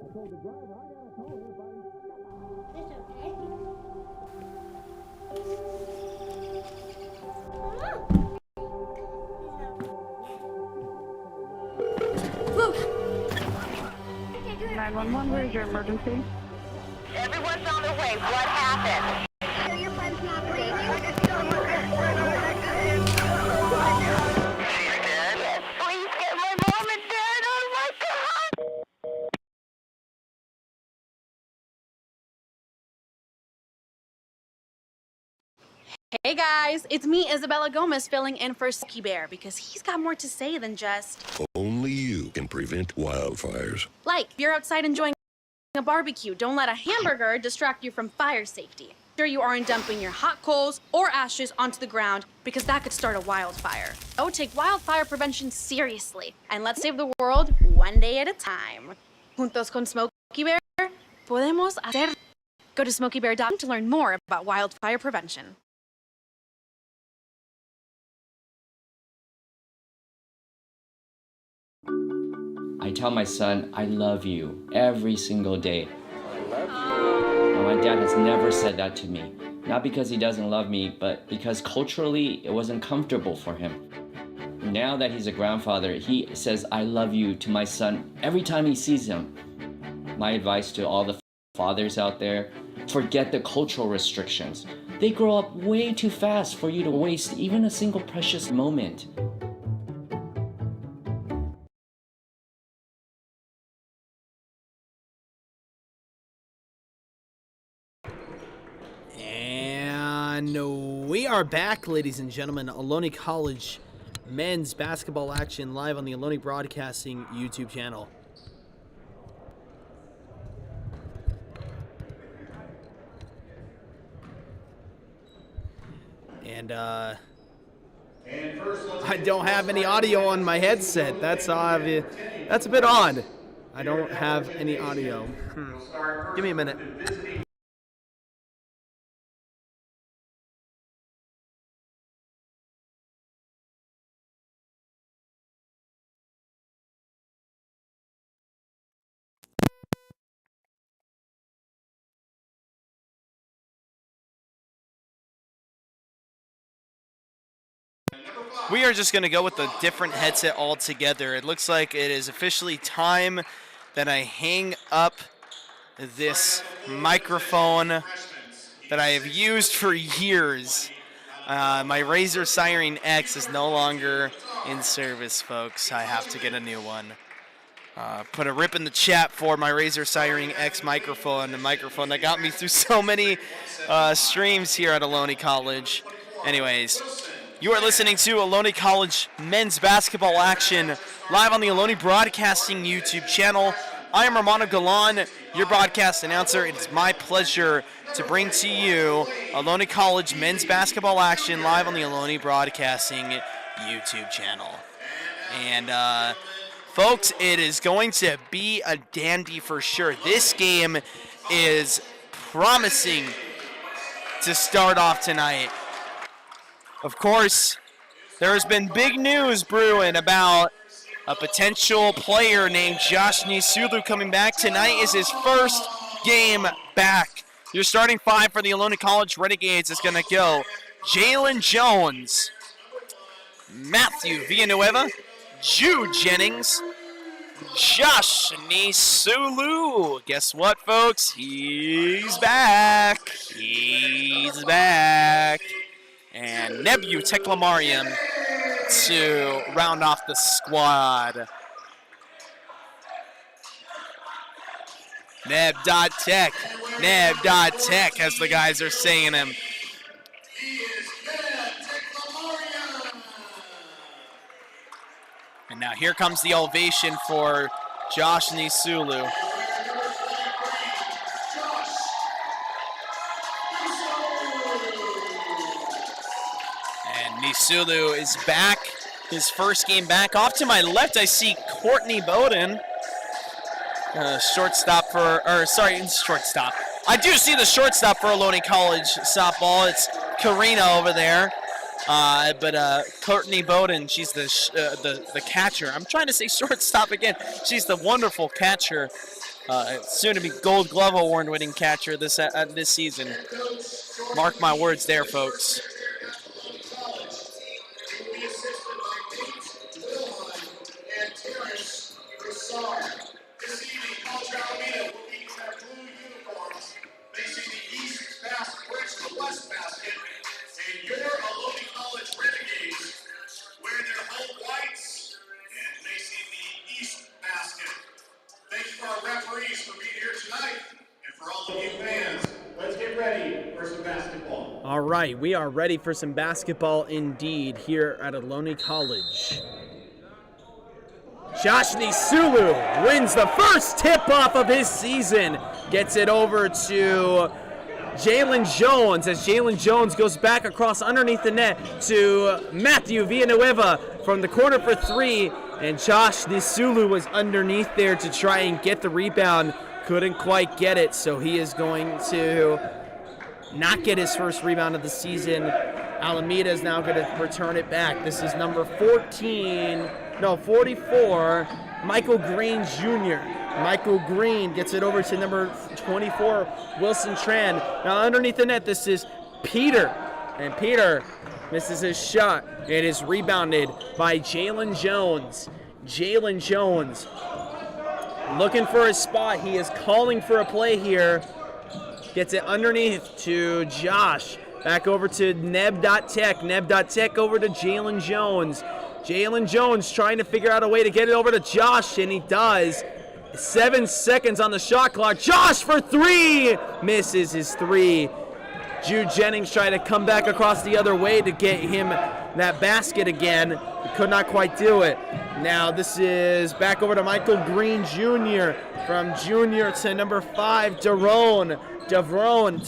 Look! 911, where's your emergency? Everyone's on their way. What happened? Your friend's not breathing. Yes, please get my mom and dad. Oh my God! Hey guys, it's me, Isabella Gomez, filling in for Smokey Bear because he's got more to say than just... Only you can prevent wildfires. Like, if you're outside enjoying a barbecue, don't let a hamburger distract you from fire safety. Sure you aren't dumping your hot coals or ashes onto the ground because that could start a wildfire. Oh, take wildfire prevention seriously and let's save the world one day at a time. Juntos con Smokey Bear, podemos hacer... Go to smokeybear.com to learn more about wildfire prevention. I tell my son, I love you every single day. I love you. And my dad has never said that to me. Not because he doesn't love me, but because culturally it wasn't comfortable for him. Now that he's a grandfather, he says, I love you to my son every time he sees him. My advice to all the fathers out there, forget the cultural restrictions. They grow up way too fast for you to waste even a single precious moment. And we are back, ladies and gentlemen. Ohlone College men's basketball action live on the Ohlone Broadcasting YouTube channel. And I don't have any audio on my headset. That's a bit odd. I don't have any audio. Give me a minute. We are just going to go with a different headset altogether. It looks like it is officially time that I hang up this microphone that I have used for years. My Razer Siren X is no longer in service, folks. I have to get a new one. Put a rip in the chat for my Razer Siren X microphone, the microphone that got me through so many streams here at Ohlone College. Anyways, you are listening to Ohlone College men's basketball action live on the Ohlone Broadcasting YouTube channel. I am Romano Galan, your broadcast announcer. It is my pleasure to bring to you Ohlone College men's basketball action live on the Ohlone Broadcasting YouTube channel. And folks, it is going to be a dandy for sure. This game is promising to start off tonight. Of course, there has been big news brewing about a potential player named Josh Nisulu coming back. Tonight is his first game back. Your starting five for the Ohlone College Renegades is going to go Jalen Jones, Matthew Villanueva, Jude Jennings, Josh Nisulu. Guess what, folks? He's back. He's back. And Nebu Teklamariam to round off the squad. Neb.Tech, Neb.Tech, as the guys are saying him. And now here comes the ovation for Josh Nisulu. Nisulu is back, his first game back. Off to my left, I see Courtney Bowden. Shortstop. I do see the shortstop for Ohlone College softball. It's Karina over there. But Courtney Bowden, she's the catcher. I'm trying to say shortstop again. She's the wonderful catcher soon-to-be Gold Glove Award-winning catcher this season. Mark my words there, folks. This evening, College Alameda will be in their blue uniforms. They see the East basket, where's the West basket, and your Ohlone College Renegades wear their home whites and they see the East basket. Thanks to our referees for being here tonight, and for all of you fans, let's get ready for some basketball. All right, we are ready for some basketball indeed here at Ohlone College. Josh Nisulu wins the first tip-off of his season. Gets it over to Jalen Jones as Jalen Jones goes back across underneath the net to Matthew Villanueva from the corner for three. And Josh Nisulu was underneath there to try and get the rebound. Couldn't quite get it, so he is going to not get his first rebound of the season. Alameda is now going to return it back. This is number 44, Michael Green Jr. Michael Green gets it over to number 24, Wilson Tran. Now underneath the net, this is Peter. And Peter misses his shot. It is rebounded by Jalen Jones. Jalen Jones looking for a spot. He is calling for a play here. Gets it underneath to Josh. Back over to Neb.Tech. Neb.Tech over to Jalen Jones. Jalen Jones trying to figure out a way to get it over to Josh, and he does. 7 seconds on the shot clock. Josh for three! Misses his three. Jude Jennings trying to come back across the other way to get him that basket again. He could not quite do it. Now this is back over to Michael Green Jr. From Junior to number 5, Devrone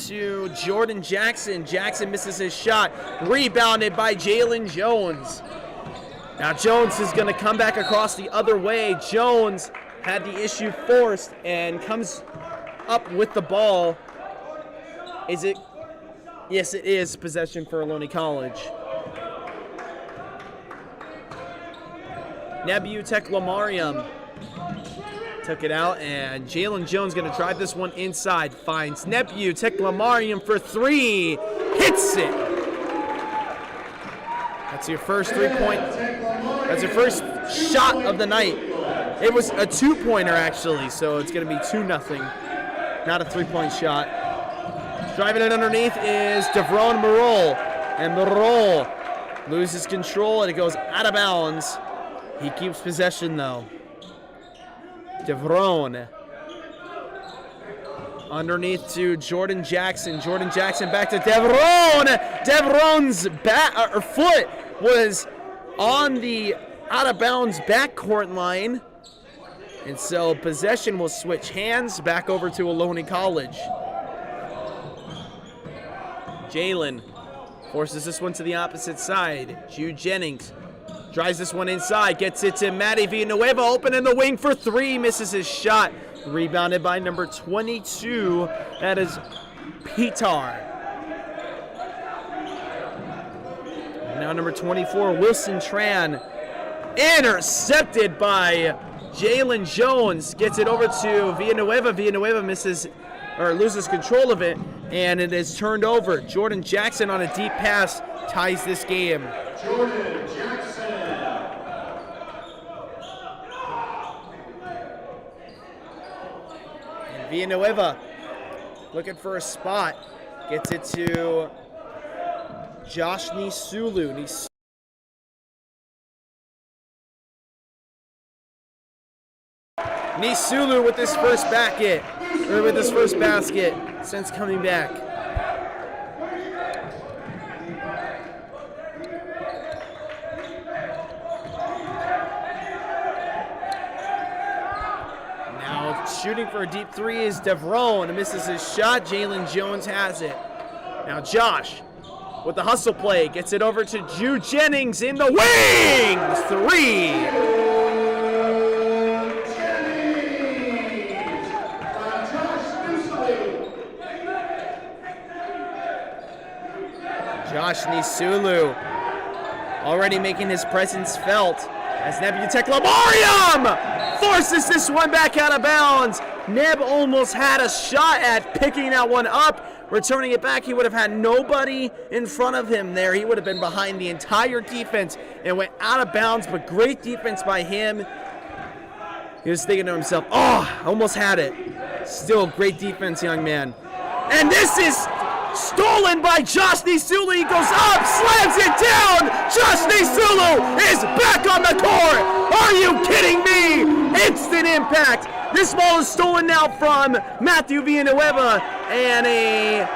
to Jordan Jackson. Jackson misses his shot. Rebounded by Jalen Jones. Now Jones is going to come back across the other way. Jones had the issue forced and comes up with the ball. Is it? Yes, it is possession for Ohlone College. Nebu Teklamariam took it out, and Jalen Jones going to drive this one inside. Finds Nebu Teklamariam for three. Hits it. That's your first 3-point. That's your first shot of the night. It was a 2-pointer actually, so it's going to be 2-0. Not a 3-point shot. Driving it underneath is Devrone Marol. And Marol loses control and it goes out of bounds. He keeps possession though. Devrone. Underneath to Jordan Jackson. Jordan Jackson back to Devrone. Devrone's foot was on the out of bounds backcourt line. And so possession will switch hands back over to Ohlone College. Jalen forces this one to the opposite side. Jude Jennings drives this one inside, gets it to Matty Villanueva, open in the wing for three, misses his shot. Rebounded by number 22, that is Pitar. Now number 24, Wilson Tran, intercepted by Jalen Jones, gets it over to Villanueva. Villanueva loses control of it, and it is turned over. Jordan Jackson on a deep pass ties this game. Jordan Jackson. And Villanueva looking for a spot. Gets it to Josh Nisulu. Nisulu with his first basket since coming back. Now shooting for a deep three is Devrone. Misses his shot. Jalen Jones has it. Now Josh with the hustle play gets it over to Jude Jennings in the wing. Three. Josh Nisulu already making his presence felt as Nebu Teklamariam forces this one back out of bounds. Neb almost had a shot at picking that one up, returning it back. He would have had nobody in front of him there. He would have been behind the entire defense and went out of bounds, but great defense by him. He was thinking to himself, oh, I almost had it. Still great defense, young man. And this is stolen by Josh Nisulu. He goes up, slams it down. Josh Nisulu is back on the court. Are you kidding me? Instant impact. This ball is stolen now from Matthew Villanueva, and a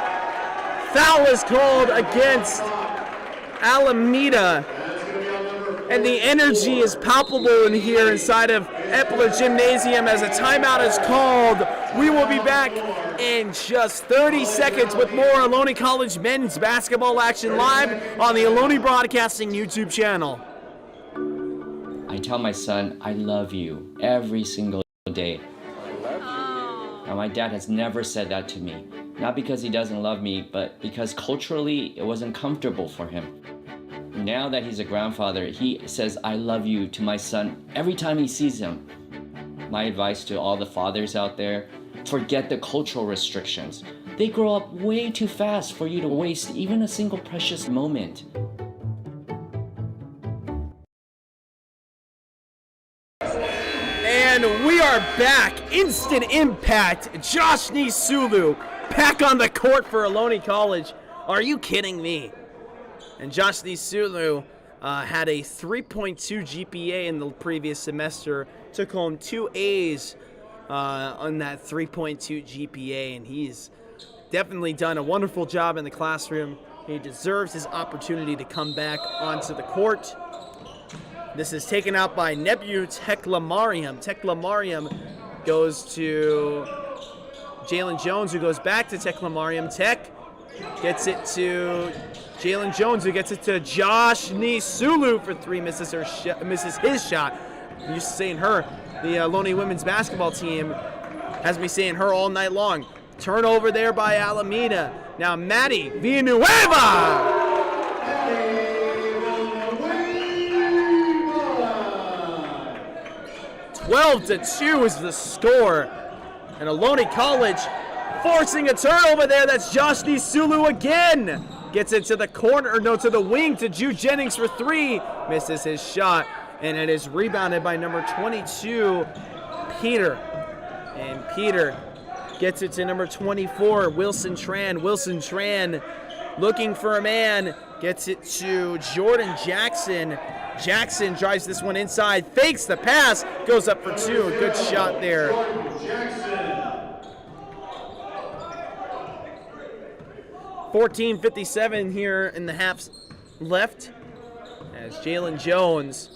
foul is called against Alameda. And the energy is palpable in here inside of Epler Gymnasium as a timeout is called. We will be back in just 30 seconds with more Ohlone College men's basketball action live on the Ohlone Broadcasting YouTube channel. I tell my son, I love you every single day. Now, my dad has never said that to me. Not because he doesn't love me, but because culturally it wasn't comfortable for him. Now that he's a grandfather, he says, I love you to my son every time he sees him. My advice to all the fathers out there, forget the cultural restrictions. They grow up way too fast for you to waste even a single precious moment. And we are back. Instant impact. Josh Nisulu back on the court for Ohlone College. Are you kidding me? And Josh Nisulu had a 3.2 GPA in the previous semester. Took home 2 A's on that 3.2 GPA. And he's definitely done a wonderful job in the classroom. He deserves his opportunity to come back onto the court. This is taken out by Nebu Teklamariam. Teklamariam goes to Jalen Jones, who goes back to Teklamariam. Tech gets it to Jalen Jones, who gets it to Josh Nisulu for three, misses his shot. I'm used to saying her. The Ohlone women's basketball team has me saying her all night long. Turnover there by Alameda. Now Maddie Villanueva. 12-2 is the score. And Ohlone College forcing a turnover there. That's Josh Nisulu again. Gets it to the corner, or no, to the wing to Jude Jennings for three. Misses his shot. And it is rebounded by number 22, Peter. And Peter gets it to number 24, Wilson Tran. Wilson Tran looking for a man. Gets it to Jordan Jackson. Jackson drives this one inside, fakes the pass, goes up for two. A good shot there. 14:57 here in the half left as Jalen Jones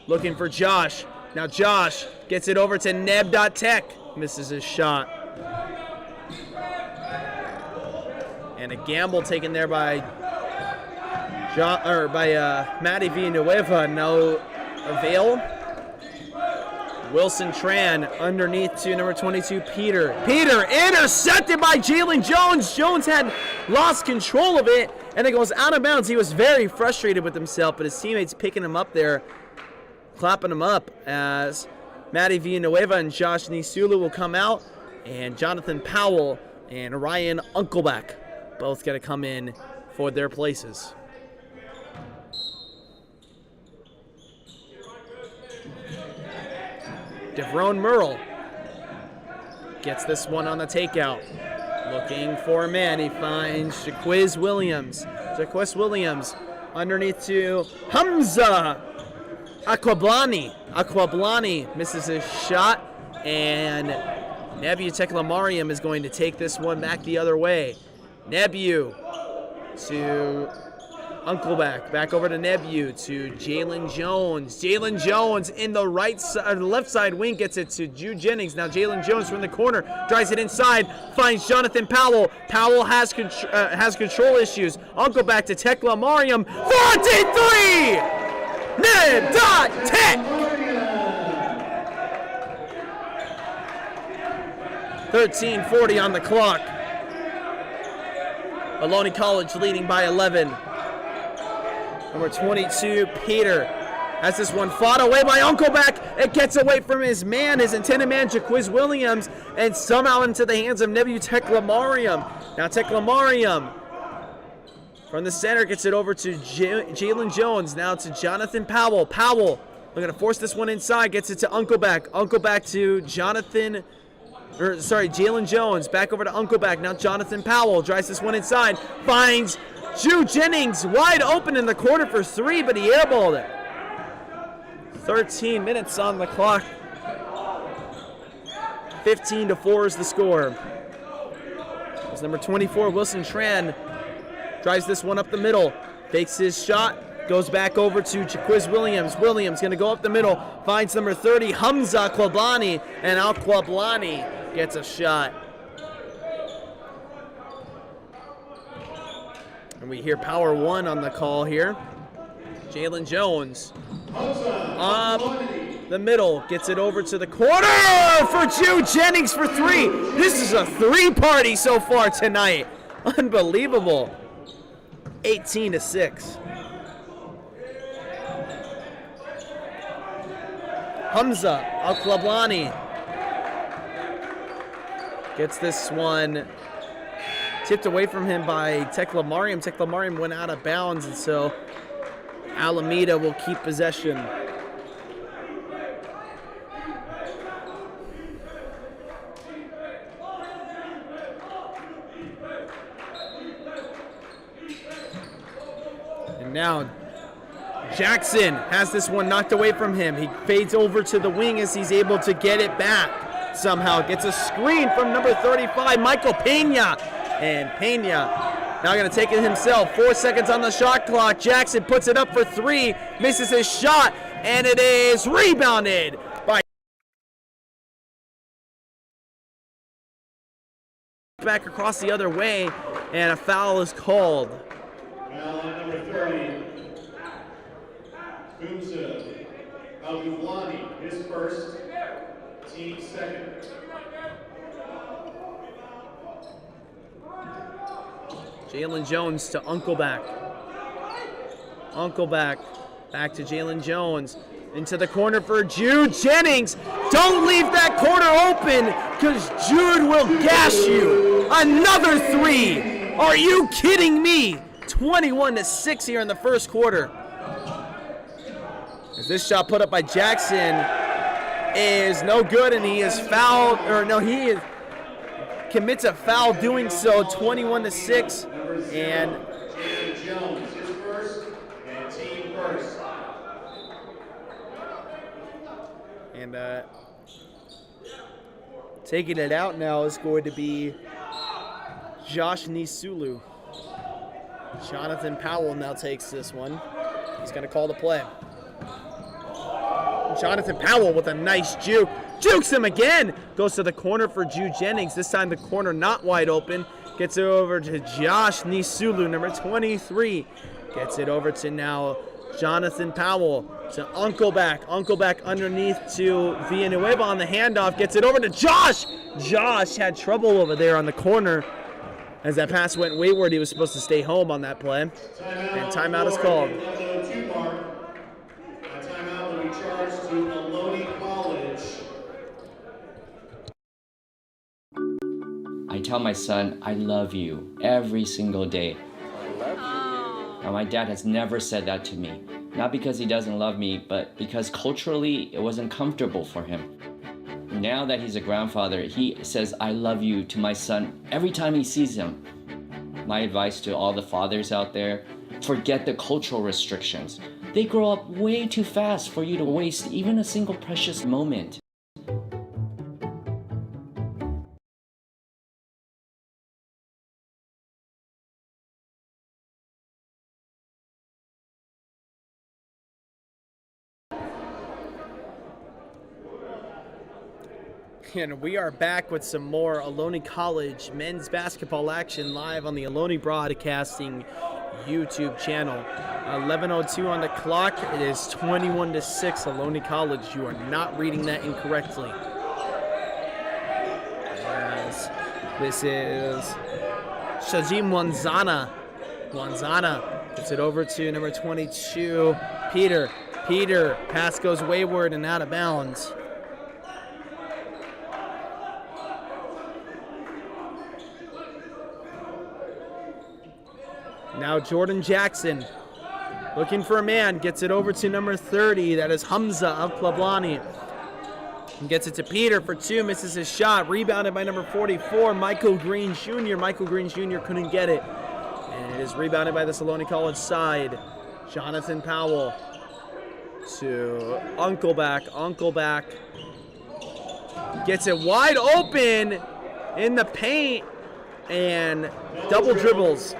looking for Josh. Now Josh gets it over to Neb.Tech, misses his shot. And a gamble taken there by Maddie Villanueva, no avail. Wilson Tran underneath to number 22, Peter. Peter intercepted by Jalen Jones. Jones had lost control of it, and it goes out of bounds. He was very frustrated with himself, but his teammates picking him up there, clapping him up as Maddie Villanueva and Josh Nisulu will come out, and Jonathan Powell and Ryan Uncleback both got to come in for their places. Devrone Merle gets this one on the takeout. Looking for a man. He finds Jaquiz Williams. Jaquiz Williams underneath to Hamza Aquablani. Aquablani misses his shot. And Nebu Teklamariam is going to take this one back the other way. Nebu to Uncleback, back over to Nebu, to Jalen Jones. Jalen Jones in the left side wing gets it to Jude Jennings. Now Jalen Jones from the corner drives it inside, finds Jonathan Powell. Powell has control issues. Uncleback to Teklamariam. 43! Neb.Tech! 13:40 on the clock. Ohlone College leading by 11. Number 22, Peter Has this one fought away by Uncleback. It gets away from his man, his intended man, Jaquiz Williams, and somehow into the hands of Nebu Teklamariam. Now Teklamariam from the center gets it over to Jalen Jones. Now to Jonathan Powell. Powell looking to force this one inside. Gets it to Uncleback. Uncleback to Jalen Jones. Back over to Uncleback. Now Jonathan Powell drives this one inside. Finds Ju Jennings wide open in the corner for three, but he airballed it. 13 minutes on the clock. 15-4 is the score. As number 24, Wilson Tran, drives this one up the middle. Fakes his shot. Goes back over to Jaquiz Williams. Williams going to go up the middle. Finds number 30, Hamza Kwablani. And Al Kwablani gets a shot. And we hear Power 1 on the call here. Jalen Jones up the middle, gets it over to the corner for Ju Jennings for three. This is a three-party so far tonight. Unbelievable. 18-6. Hamza Al-Klablani gets this one tipped away from him by Teklamariam. Teklamariam went out of bounds, and so Alameda will keep possession. And now Jackson has this one knocked away from him. He fades over to the wing as he's able to get it back. Somehow gets a screen from number 35, Michael Pena. And Pena now going to take it himself. 4 seconds on the shot clock. Jackson puts it up for three, misses his shot, and it is rebounded by back across the other way, and a foul is called. Foul on number 30, Hamza Al-Guflani, his first, team second. Jalen Jones to Uncleback. Uncleback back to Jalen Jones. Into the corner for Jude Jennings. Don't leave that corner open, because Jude will gash you. Another three. Are you kidding me? 21-6 here in the first quarter. As this shot put up by Jackson is no good, and he is fouled, he commits a foul doing so. 21-6, and Jalen Jones, his first, and team first. And taking it out now is going to be Josh Nisulu. Jonathan Powell now takes this one. He's going to call the play. Jonathan Powell with a nice juke. Jukes him again. Goes to the corner for Jude Jennings. This time the corner not wide open. Gets it over to Josh Nisulu, number 23. Gets it over to now Jonathan Powell to Uncleback. Uncleback underneath to Villanueva on the handoff. Gets it over to Josh. Josh had trouble over there on the corner. As that pass went wayward, he was supposed to stay home on that play. And timeout is called. Timeout will be charged to Ohlone College. I tell my son, I love you every single day. Now, my dad has never said that to me. Not because he doesn't love me, but because culturally it wasn't comfortable for him. Now that he's a grandfather, he says, I love you to my son every time he sees him. My advice to all the fathers out there, forget the cultural restrictions. They grow up way too fast for you to waste even a single precious moment. And we are back with some more Ohlone College men's basketball action live on the Ohlone Broadcasting YouTube channel. 11:02 on the clock. It is 21-6 Ohlone College. You are not reading that incorrectly. As this is Shajim Wanzana. Wanzana gets it over to number 22, Peter. Peter, pass goes wayward and out of bounds. Now Jordan Jackson looking for a man, gets it over to number 30, that is Hamza of Plablani. And gets it to Peter for 2, misses his shot, rebounded by number 44, Michael Green Jr. Michael Green Jr. couldn't get it. And it is rebounded by the Ohlone College side. Jonathan Powell to Uncleback. Uncleback gets it wide open in the paint and double dribbles.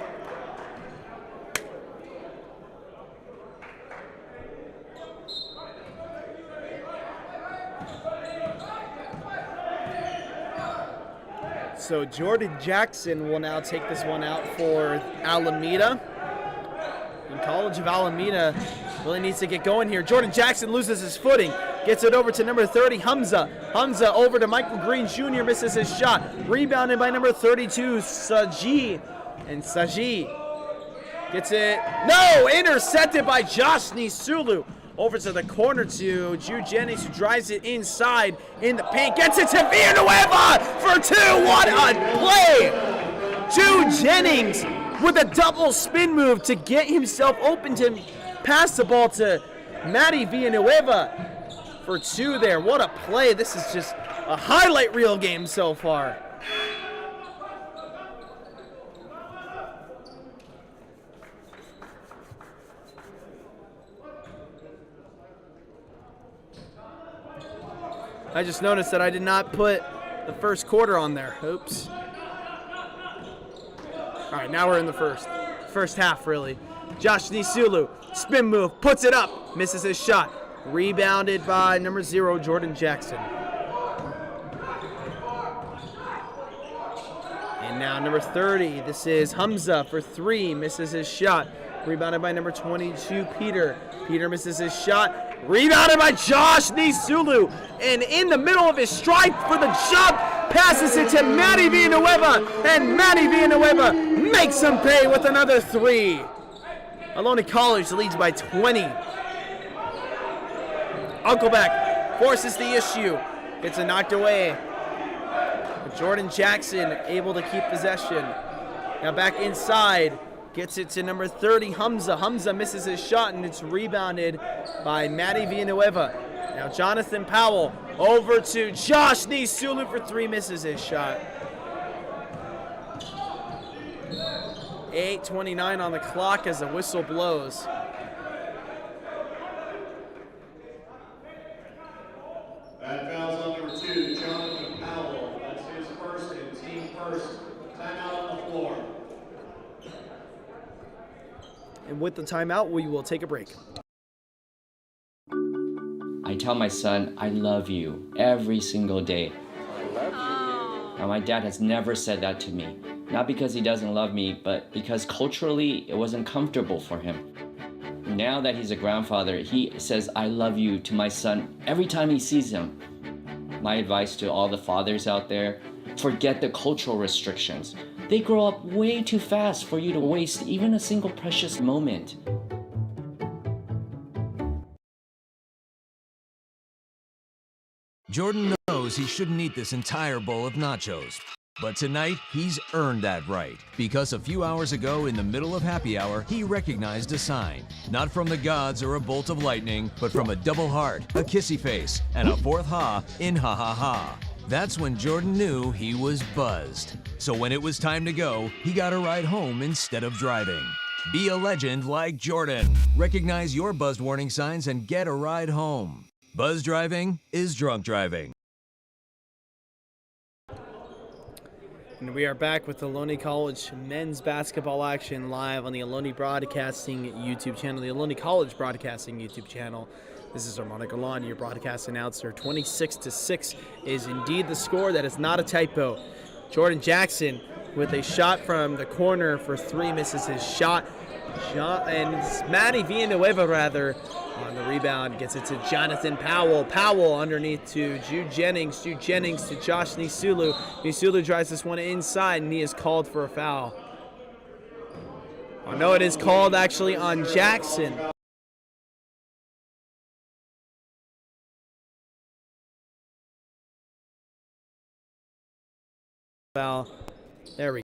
So Jordan Jackson will now take this one out for Alameda. And College of Alameda really needs to get going here. Jordan Jackson loses his footing. Gets it over to number 30, Hamza. Hamza over to Michael Green Jr. Misses his shot. Rebounded by number 32, Saji. And Saji gets it. No! Intercepted by Josh Nisulu. Over to the corner to Jude Jennings, who drives it inside in the paint. Gets it to Villanueva for 2. What a play! Jude Jennings with a double spin move to get himself open to pass the ball to Matty Villanueva for 2 there. What a play. This is just a highlight reel game so far. I just noticed that I did not put the first quarter on there. Oops. All right, now we're in the first half, really. Josh Nisulu, spin move, puts it up, misses his shot. Rebounded by number 0, Jordan Jackson. And now number 30, this is Hamza for 3, misses his shot. Rebounded by number 22, Peter. Peter misses his shot. Rebounded by Josh Nisulu. And in the middle of his stride for the jump, passes it to Matty Villanueva. And Matty Villanueva makes him pay with another 3. Ohlone College leads by 20. Uncleback forces the issue. Gets it knocked away. But Jordan Jackson able to keep possession. Now back inside. Gets it to number 30, Hamza. Hamza misses his shot, and it's rebounded by Matty Villanueva. Now Jonathan Powell over to Josh Nisulu for 3, misses his shot. 8:29 on the clock as the whistle blows. That foul's on number 2, Jonathan Powell. That's his first and team first. Timeout on the floor. And with the timeout, we will take a break. I tell my son, I love you every single day. I love you. Now, my dad has never said that to me. Not because he doesn't love me, but because culturally it wasn't comfortable for him. Now that he's a grandfather, he says, I love you to my son every time he sees him. My advice to all the fathers out there, forget the cultural restrictions. They grow up way too fast for you to waste even a single precious moment. Jordan knows he shouldn't eat this entire bowl of nachos. But tonight, he's earned that right. Because a few hours ago, in the middle of happy hour, he recognized a sign. Not from the gods or a bolt of lightning, but from a double heart, a kissy face, and a 4th ha in ha ha ha. That's when Jordan knew he was buzzed. So when it was time to go, he got a ride home instead of driving. Be a legend like Jordan. Recognize your buzzed warning signs and get a ride home. Buzz driving is drunk driving. And we are back with the Ohlone College men's basketball action live on the Ohlone Broadcasting YouTube channel, the Ohlone College Broadcasting YouTube channel. This is Armando Galán, your broadcast announcer. 26-6 is indeed the score. That is not a typo. Jordan Jackson with a shot from the corner for 3, misses his shot. And Matty Villanueva, on the rebound, gets it to Jonathan Powell. Powell underneath to Jude Jennings. Jude Jennings to Josh Nisulu. Nisulu drives this one inside, and he is called for a foul. Oh, no, it is called actually on Jackson. foul. There we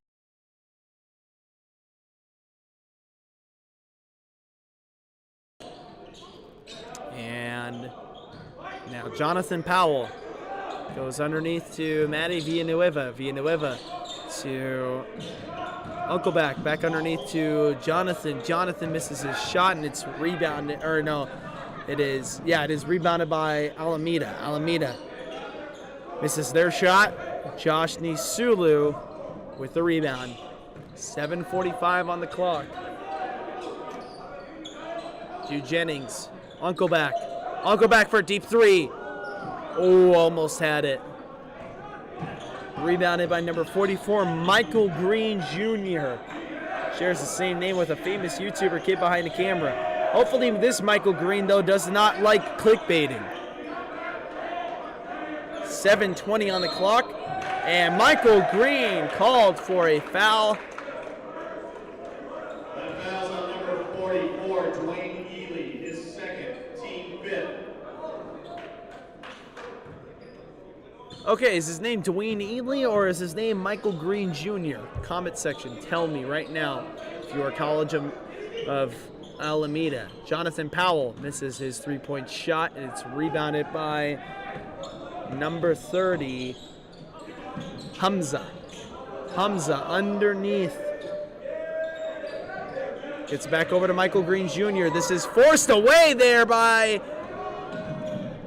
go. And now Jonathan Powell goes underneath to Matty Villanueva. Villanueva to Uncleback. Back underneath to Jonathan. Jonathan misses his shot, and it's rebounded. Or no, it is rebounded by Alameda. Alameda misses their shot. Josh Nisulu with the rebound. 7:45 on the clock. Hugh Jennings. Uncleback. Uncleback for a deep three. Oh, almost had it. Rebounded by number 44, Michael Green Jr. Shares the same name with a famous YouTuber kid behind the camera. Hopefully this Michael Green, though, does not like clickbaiting. 7:20 on the clock. And Michael Green called for a foul. That foul's on number 44, Dwayne Ely, his second, team fifth. Okay, is his name Dwayne Ely or is his name Michael Green Jr.? Comment section, tell me right now if you are College of Alameda. Jonathan Powell misses his three-point shot, and it's rebounded by number 30, Hamza. Hamza underneath. Gets back over to Michael Green Jr. This is forced away there by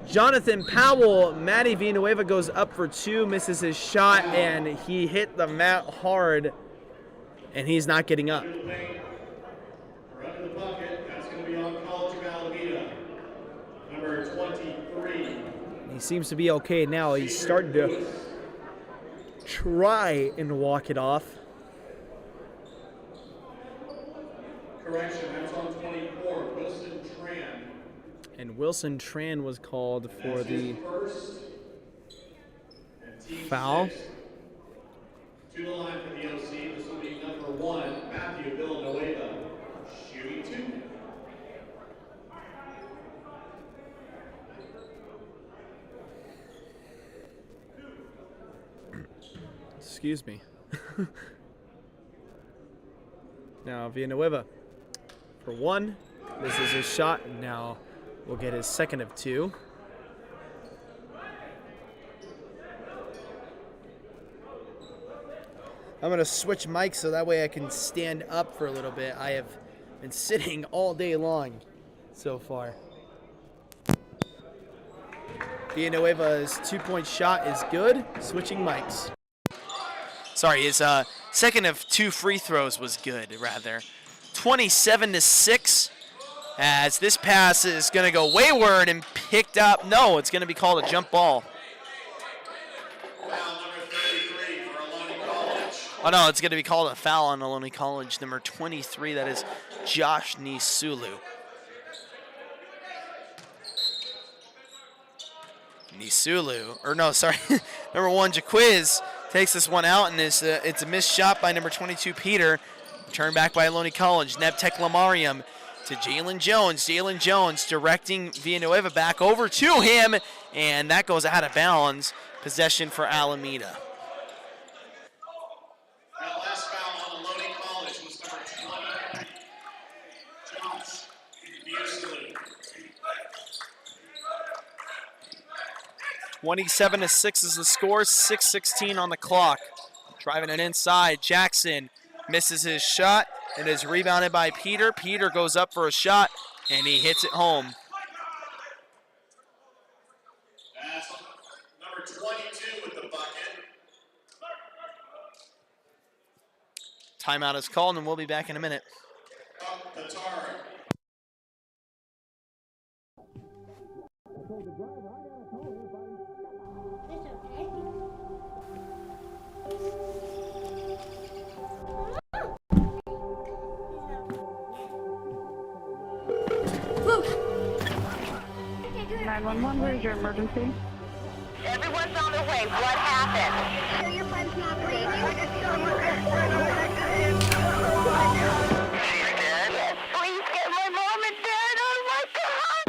Jonathan Powell. Matty Villanueva goes up for two, misses his shot, and he hit the mat hard, and he's not getting up. Under the bucket, that's going to be on College of Alameda, number 23. He seems to be okay now. He's starting to try and walk it off. Correction, that's on 24, Wilson Tran. And Wilson Tran was called for That's the his first. And team foul. 6. To the line for the OC, this will be number 1, Matthew Villanueva, shooting 2. Excuse me. Now Villanueva for one. This is his shot. Now we'll get his second of two. I'm going to switch mics so that way I can stand up for a little bit. I have been sitting all day long so far. Villanueva's two-point shot is good. Switching mics. Sorry, his second of two free throws was good, rather. 27-6, as this pass is going to go wayward and picked up. No, it's going to be called a jump ball. Foul number 33 for Ohlone College. Oh, no, it's going to be called a foul on Ohlone College. Number 23, that is Josh Nisulu. Nisulu, or no, sorry, number 1, Jaquiz, takes this one out, and it's a missed shot by number 22, Peter. Turned back by Ohlone College. Nebtek Lamariam to Jalen Jones. Jalen Jones directing Villanueva back over to him, and that goes out of bounds. Possession for Alameda. That last foul on Ohlone College was number 20, Josh Nisulu. 27-6 is the score. 6:16 on the clock. Driving it inside. Jackson misses his shot and is rebounded by Peter. Peter goes up for a shot, and he hits it home. That's number 22 with the bucket. Timeout is called, and we'll be back in a minute. Up Patara. Woo! 911, where's your emergency? Everyone's on their way. What happened? Show your friends not Please get my mom and dad. Oh my God.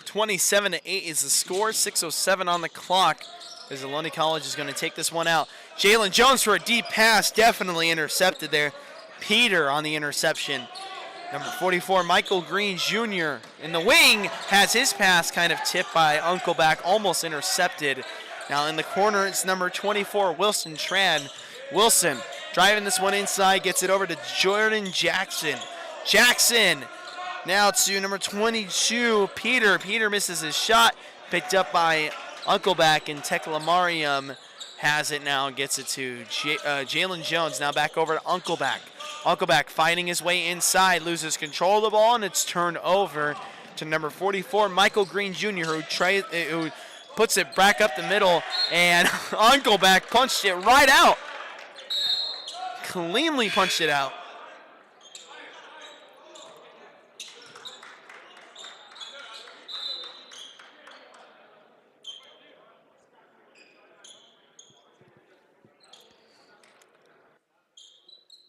27-8 is the score. 6:07 on the clock as Ohlone College is going to take this one out. Jalen Jones for a deep pass, definitely intercepted there. Peter on the interception. Number 44, Michael Green Jr. in the wing has his pass kind of tipped by Uncleback, almost intercepted. Now in the corner, it's number 24, Wilson Tran. Wilson driving this one inside, gets it over to Jordan Jackson. Jackson now to number 22, Peter. Peter misses his shot, picked up by Uncleback, and Tekla Mariam has it now and gets it to Jalen Jones. Now back over to Uncleback. Uncleback fighting his way inside, loses control of the ball, and it's turned over to number 44, Michael Green Jr., who puts it back up the middle, and Uncleback punched it right out. Cleanly punched it out.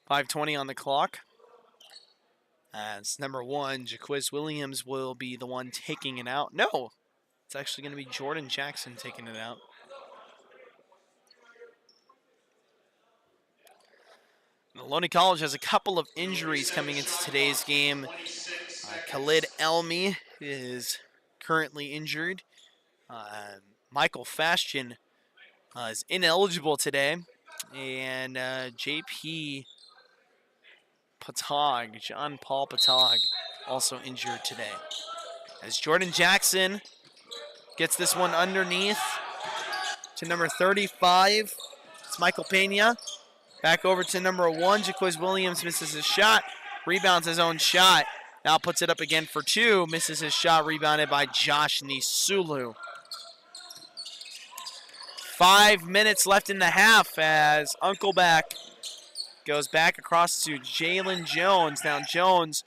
.5:20 on the clock. As number 1, Jaquiz Williams will be the one taking it out. No, it's actually going to be Jordan Jackson taking it out. Ohlone College has a couple of injuries coming into today's game. Khalid Elmi is currently injured. Michael Fashion is ineligible today. And JP Patag, John Paul Patag, also injured today. As Jordan Jackson gets this one underneath to number 35, it's Michael Pena. Back over to number 1, Jaquiz Williams misses his shot, rebounds his own shot. Now puts it up again for 2, misses his shot, rebounded by Josh Nisulu. 5 minutes left in the half as Uncleback goes back across to Jalen Jones. Now Jones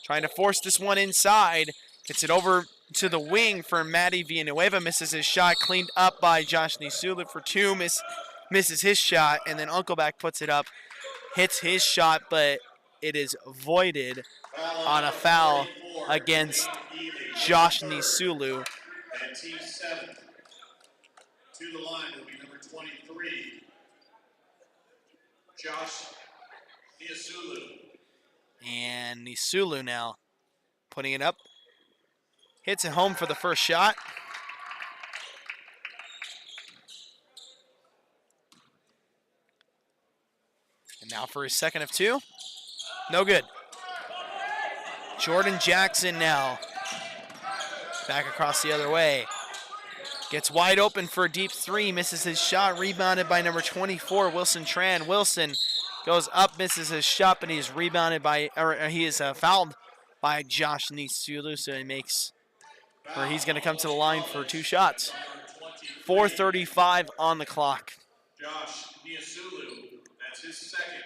trying to force this one inside. Gets it over to the wing for Matty Villanueva. Misses his shot. Cleaned up by Josh Nisulu for 2. Misses his shot. And then Uncleback puts it up. Hits his shot, but it is voided on a foul against Josh Nisulu. And team 7 to the line will be number 23, Josh Nisulu. And Nisulu now putting it up. Hits it home for the first shot. And now for his second of 2. No good. Jordan Jackson now back across the other way. Gets wide open for a deep 3, misses his shot, rebounded by number 24, Wilson Tran. Wilson goes up, misses his shot, but he's rebounded by, or he is fouled by Josh Nisulu, so he's going to come to the line for 2 shots. 4:35 on the clock. Josh Nisulu, that's his second.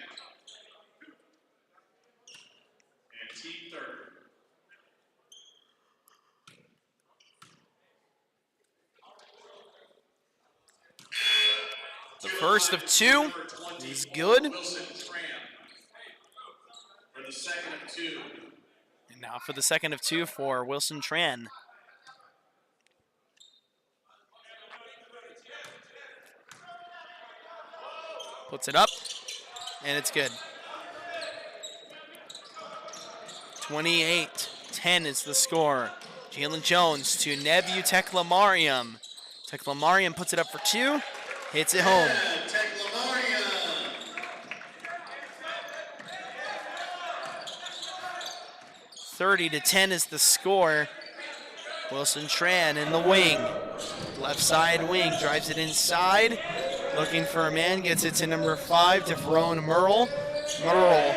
And team 3rd. The first of 2 is good. Wilson Tran for the second of 2. And now for the second of 2 for Wilson Tran. Puts it up, and it's good. 28-10 is the score. Jalen Jones to Nevu Tekla Mariam. Tekla Mariam puts it up for 2. Hits it home. 30-10 is the score. Wilson Tran in the wing. Left side wing, drives it inside. Looking for a man, gets it to number 5, to Ferone Merle. Merle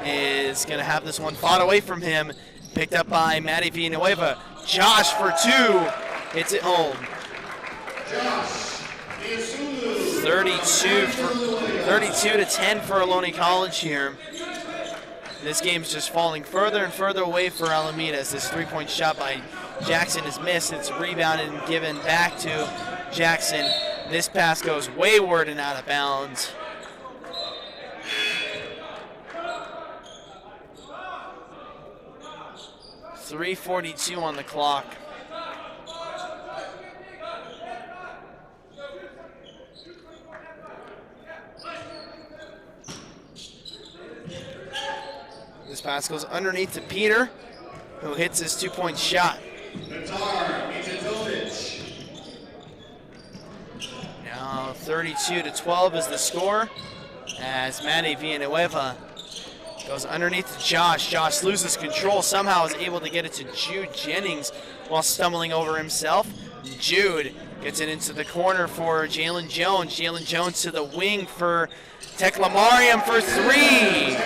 is going to have this one fought away from him. Picked up by Matty Villanueva. Josh for 2. Hits it home. 32-10 for Ohlone College here. This game's just falling further and further away for Alameda as this 3-point shot by Jackson is missed. It's rebounded and given back to Jackson. This pass goes wayward and out of bounds. .342 on the clock. Pass goes underneath to Peter, who hits his 2-point shot. Now 32-12 is the score as Manny Villanueva goes underneath to Josh. Josh loses control, somehow is able to get it to Jude Jennings while stumbling over himself. Jude gets it into the corner for Jalen Jones. Jalen Jones to the wing for Teclamariam for three.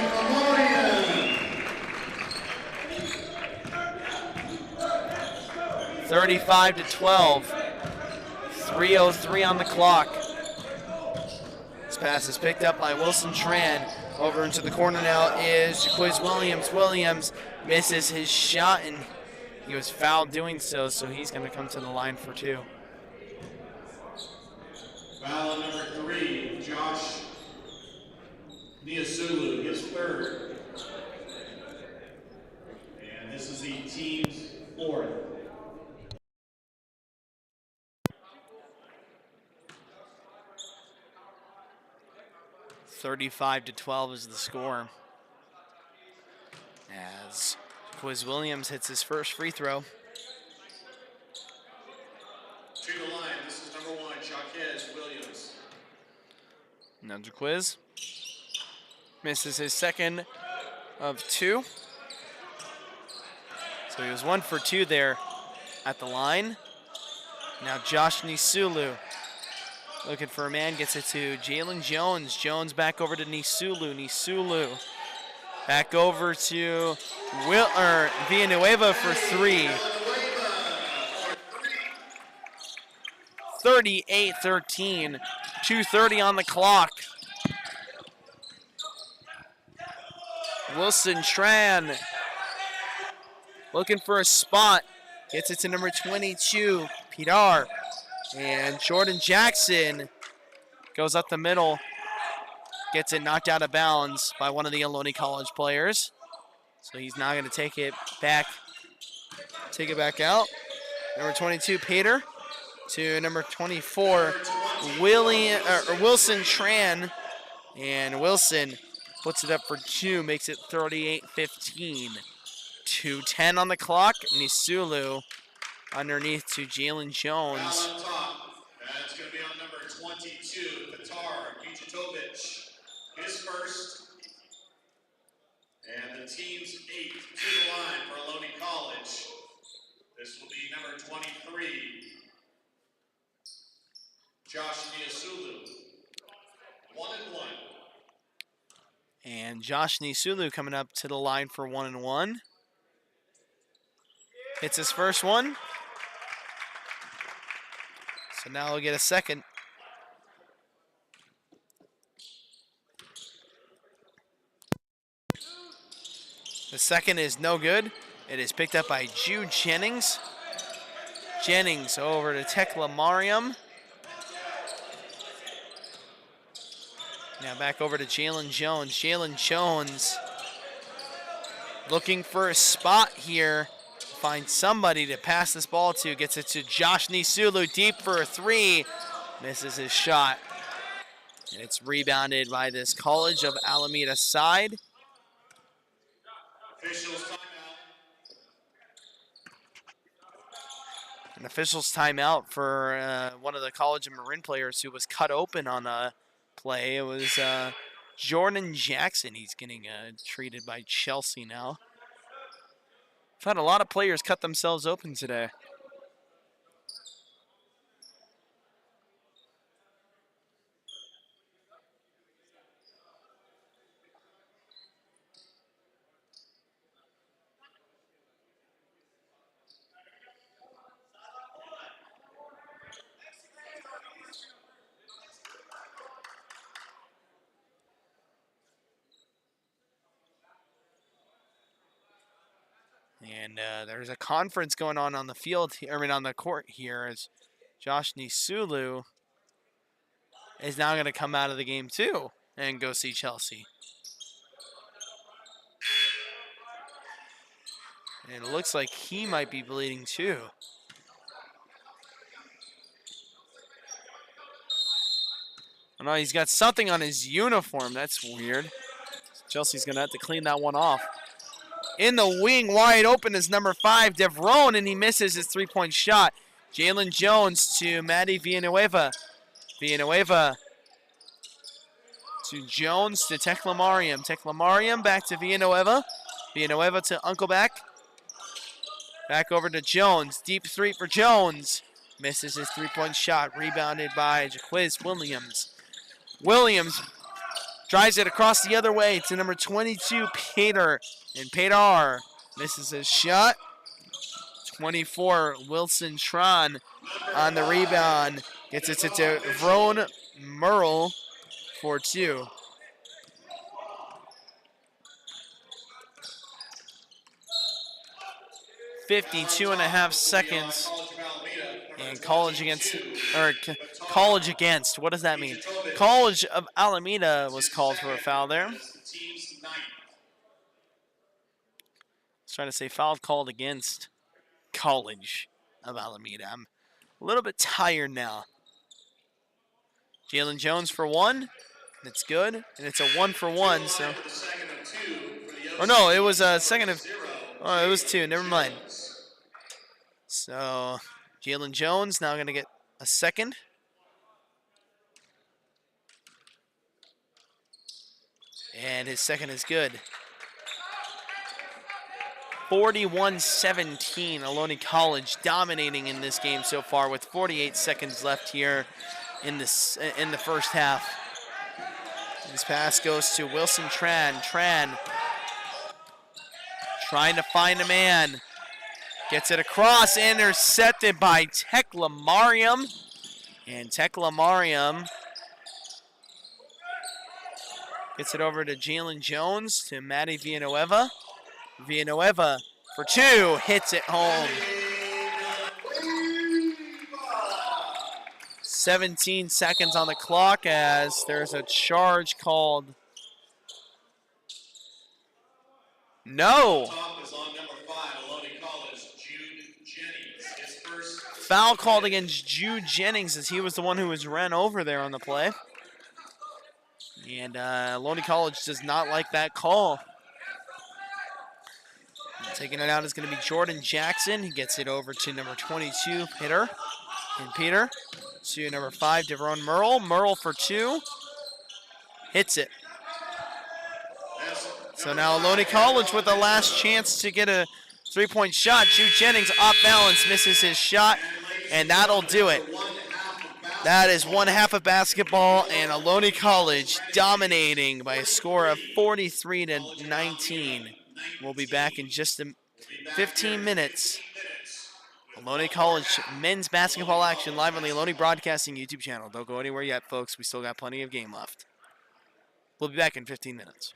35-12. 3:03 on the clock. This pass is picked up by Wilson Tran. Over into the corner now is Jaquiz Williams. Williams misses his shot, and he was fouled doing so, so he's going to come to the line for two. Foul number 3, Josh Niasulu, his third. And this is the team's fourth. $35-12 is the score. As Quiz Williams hits his first free throw. To the line, this is number 1, Jaquez Williams. Now Jaquiz misses his second of two. So he was 1 for 2 there at the line. Now Josh Nisulu looking for a man, gets it to Jalen Jones. Jones back over to Nisulu. Nisulu back over to Villanueva for three. 38-13, 2:30 on the clock. Wilson Tran looking for a spot. Gets it to number 22, Pilar. And Jordan Jackson goes up the middle. Gets it knocked out of bounds by one of the Ohlone College players. So he's now going to take it back out. Number 22, Peter, to number 24, Wilson Tran. And Wilson puts it up for two, makes it 38-15. 2:10 on the clock. Nisulu underneath to Jalen Jones. Foul on top. That's going to be on number 22, Petar Mijatovic. His first. And the team's 8 to the line for Ohlone College. This will be number 23, Josh Niasulu. 1-1. And Josh Nisulu coming up to the line for 1-1. Hits his first one. So now he'll get a second. The second is no good. It is picked up by Jude Jennings. Jennings over to Tekla Mariam. Now back over to Jalen Jones. Jalen Jones looking for a spot here. Find somebody to pass this ball to. Gets it to Josh Nisulu deep for a three. Misses his shot. And it's rebounded by this College of Alameda side. Officials timeout. An official's timeout for one of the College of Marin players who was cut open on a play. It was Jordan Jackson. He's getting treated by Chelsea now. I've had a lot of players cut themselves open today. And there's a conference going on the field, on the court here, as Josh Nisulu is now going to come out of the game too and go see Chelsea. And it looks like he might be bleeding too. Oh no, he's got something on his uniform. That's weird. Chelsea's going to have to clean that one off. In the wing, wide open is number 5, Devrone, and he misses his three-point shot. Jalen Jones to Maddie Villanueva. Villanueva to Jones to Teclamariam. Teclamariam back to Villanueva. Villanueva to Uncleback. Back over to Jones. Deep three for Jones. Misses his three-point shot. Rebounded by Jaquiz Williams. Williams drives it across the other way to number 22, Pater. And Pater misses his shot. 24, Wilson Tron on the rebound. Gets it to Devrone Merle for 2. .52.5 seconds. And college against, what does that mean? College of Alameda was called for a foul there. I was trying to say foul called against College of Alameda. I'm a little bit tired now. Jalen Jones for 1. It's good. And it's a 1 for 1, so. Or no, it was a second of, oh, it was 2. Never mind. So Jalen Jones now going to get a second. And his second is good. 41-17, Ohlone College dominating in this game so far with 48 seconds left here in the first half. This pass goes to Wilson Tran. Tran trying to find a man. Gets it across, intercepted by Teclamariam. And Teclamariam gets it over to Jalen Jones, to Maddie Villanueva. Villanueva for 2, hits it home. 17 seconds on the clock as there's a charge called. No. Foul called against Jude Jennings as he was the one who was ran over there on the play. And Ohlone College does not like that call. Taking it out is going to be Jordan Jackson. He gets it over to number 22, Peter. And Peter to number 5, Devrone Merle. Merle for 2. Hits it. So now Ohlone College with the last chance to get a three-point shot. Jude Jennings off balance, misses his shot, and that'll do it. That is one half of basketball, and Ohlone College dominating by a score of 43-19. We'll be back in just 15 minutes. Ohlone College men's basketball action live on the Ohlone Broadcasting YouTube channel. Don't go anywhere yet, folks. We still got plenty of game left. We'll be back in 15 minutes.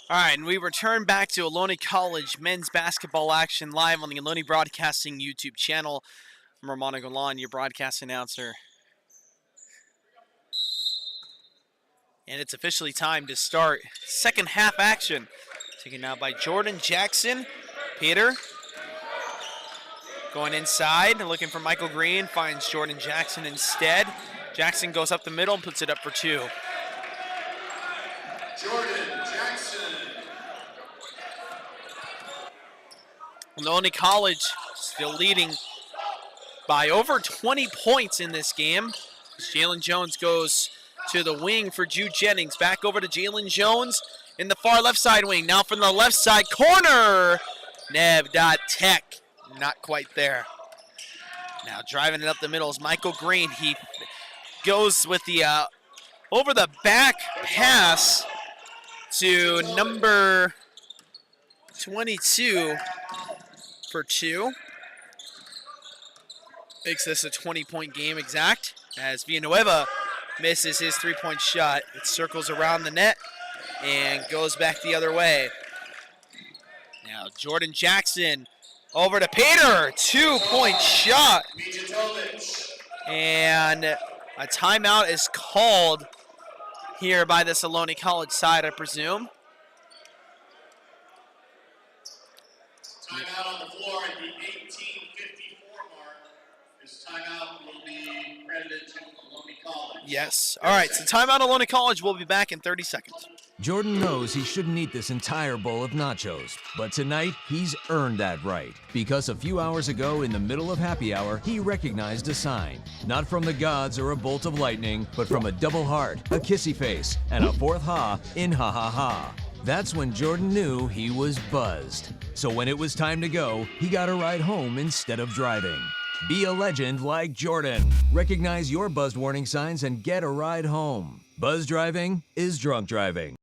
All right, and we return back to Ohlone College men's basketball action live on the Ohlone Broadcasting YouTube channel. I'm Romano Golan, your broadcast announcer. And it's officially time to start second half action. Taken out by Jordan Jackson. Peter going inside, looking for Michael Green, finds Jordan Jackson instead. Jackson goes up the middle and puts it up for two. Jordan Jackson. Ohlone College still leading by over 20 points in this game. Jalen Jones goes to the wing for Jude Jennings. Back over to Jalen Jones in the far left side wing. Now from the left side corner. Nev.Tech, not quite there. Now driving it up the middle is Michael Green. He goes with the over the back pass to number 22 for two. Makes this a 20-point game exact as Villanueva misses his three-point shot. It circles around the net and goes back the other way. Now Jordan Jackson over to Peter. 2-point shot. And a timeout is called here by this Ohlone College side, I presume. Timeout on the floor at the 18:54 mark. This timeout will be credited to Ohlone College. Yes. All right, so timeout Ohlone College. We'll be back in 30 seconds. Jordan knows he shouldn't eat this entire bowl of nachos, but tonight he's earned that right because a few hours ago in the middle of happy hour, he recognized a sign. Not from the gods or a bolt of lightning, but from a double heart, a kissy face, and a fourth ha in ha ha ha. That's when Jordan knew he was buzzed. So when it was time to go, he got a ride home instead of driving. Be a legend like Jordan. Recognize your buzzed warning signs and get a ride home. Buzz driving is drunk driving.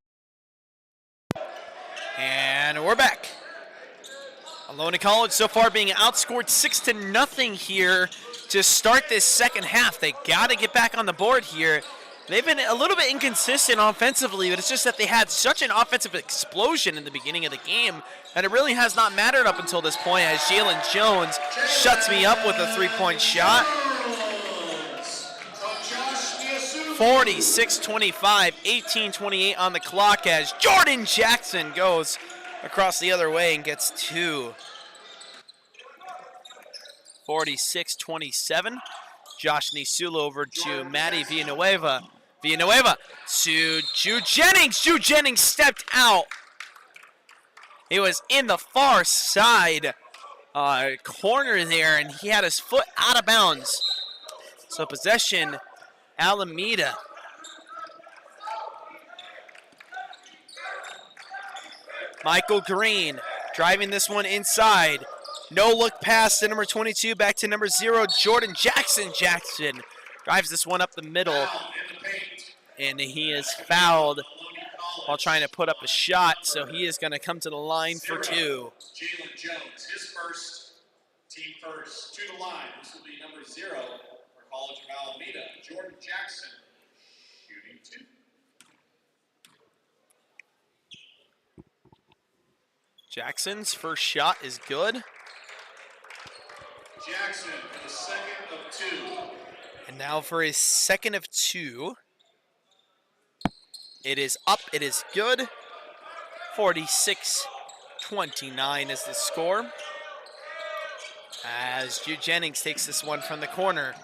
And we're back. Ohlone College so far being outscored 6-0 here to start this second half. They got to get back on the board here. They've been a little bit inconsistent offensively, but it's just that they had such an offensive explosion in the beginning of the game that it really has not mattered up until this point as Jalen Jones shuts me up with a three-point shot. 46-25, 18-28 on the clock as Jordan Jackson goes across the other way and gets two. 46-27. Josh Nisulu over to Matty Villanueva. Villanueva to Jude Jennings. Jude Jennings stepped out. It was in the far side corner there, and he had his foot out of bounds. So possession, Alameda. Michael Green driving this one inside. No look pass to number 22, back to number 0, Jordan Jackson. Jackson drives this one up the middle, and he is fouled while trying to put up a shot, so he is going to come to the line for two. Jalen Jones, his first, team first, to the line. This will be number 0 for College of Alameda, Jordan Jackson, shooting two. Jackson's first shot is good. Jackson for the second of two. And now for his second of two. It is up, it is good. 46-29 is the score. As Jude Jennings takes this one from the corner.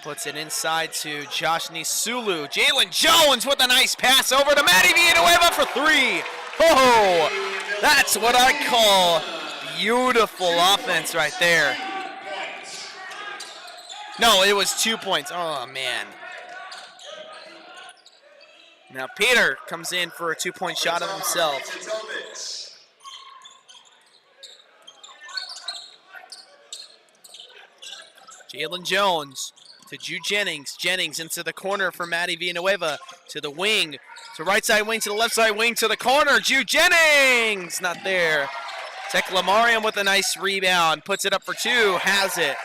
Puts it inside to Josh Nisulu. Jalen Jones with a nice pass over to Matty Villanueva for three. Oh, that's what I call beautiful offense right there. No, it was 2 points. Oh, man. Now Peter comes in for a 2-point shot of himself. Jalen Jones to Jude Jennings. Jennings into the corner for Matty Villanueva. To the wing. To right side wing, to the left side wing, to the corner. Jude Jennings! Not there. Teklamarian with a nice rebound. Puts it up for two. Has it.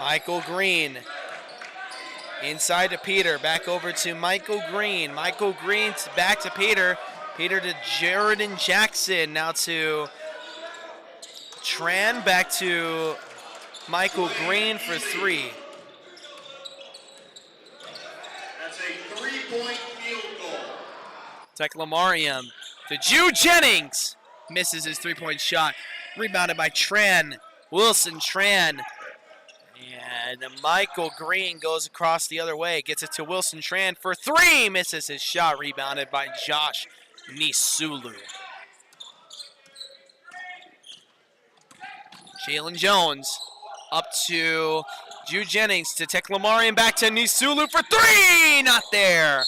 Michael Green. Inside to Peter, back over to Michael Green. Michael Green back to Peter. Peter to Jordan Jackson. Now to Tran, back to Michael Green for three. That's a 3-point field goal. Teclamarium to Ju Jennings. Misses his three-point shot. Rebounded by Tran. Wilson Tran. And Michael Green goes across the other way. Gets it to Wilson Tran for three. Misses his shot. Rebounded by Josh Nisulu. Jalen Jones up to Ju Jennings to Teclamarian. Back to Nisulu for three. Not there.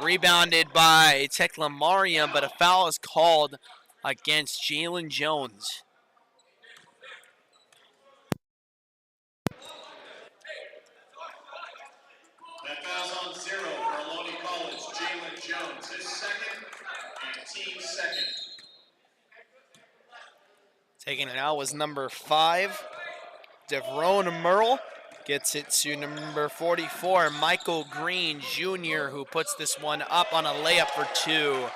Rebounded by Teclamarian, but a foul is called against Jalen Jones. That foul's on 0 for Ohlone College. Jalen Jones, his second and team second. Taking it out was number 5, Devrone Merle. Gets it to number 44, Michael Green Jr., who puts this one up on a layup for two. Number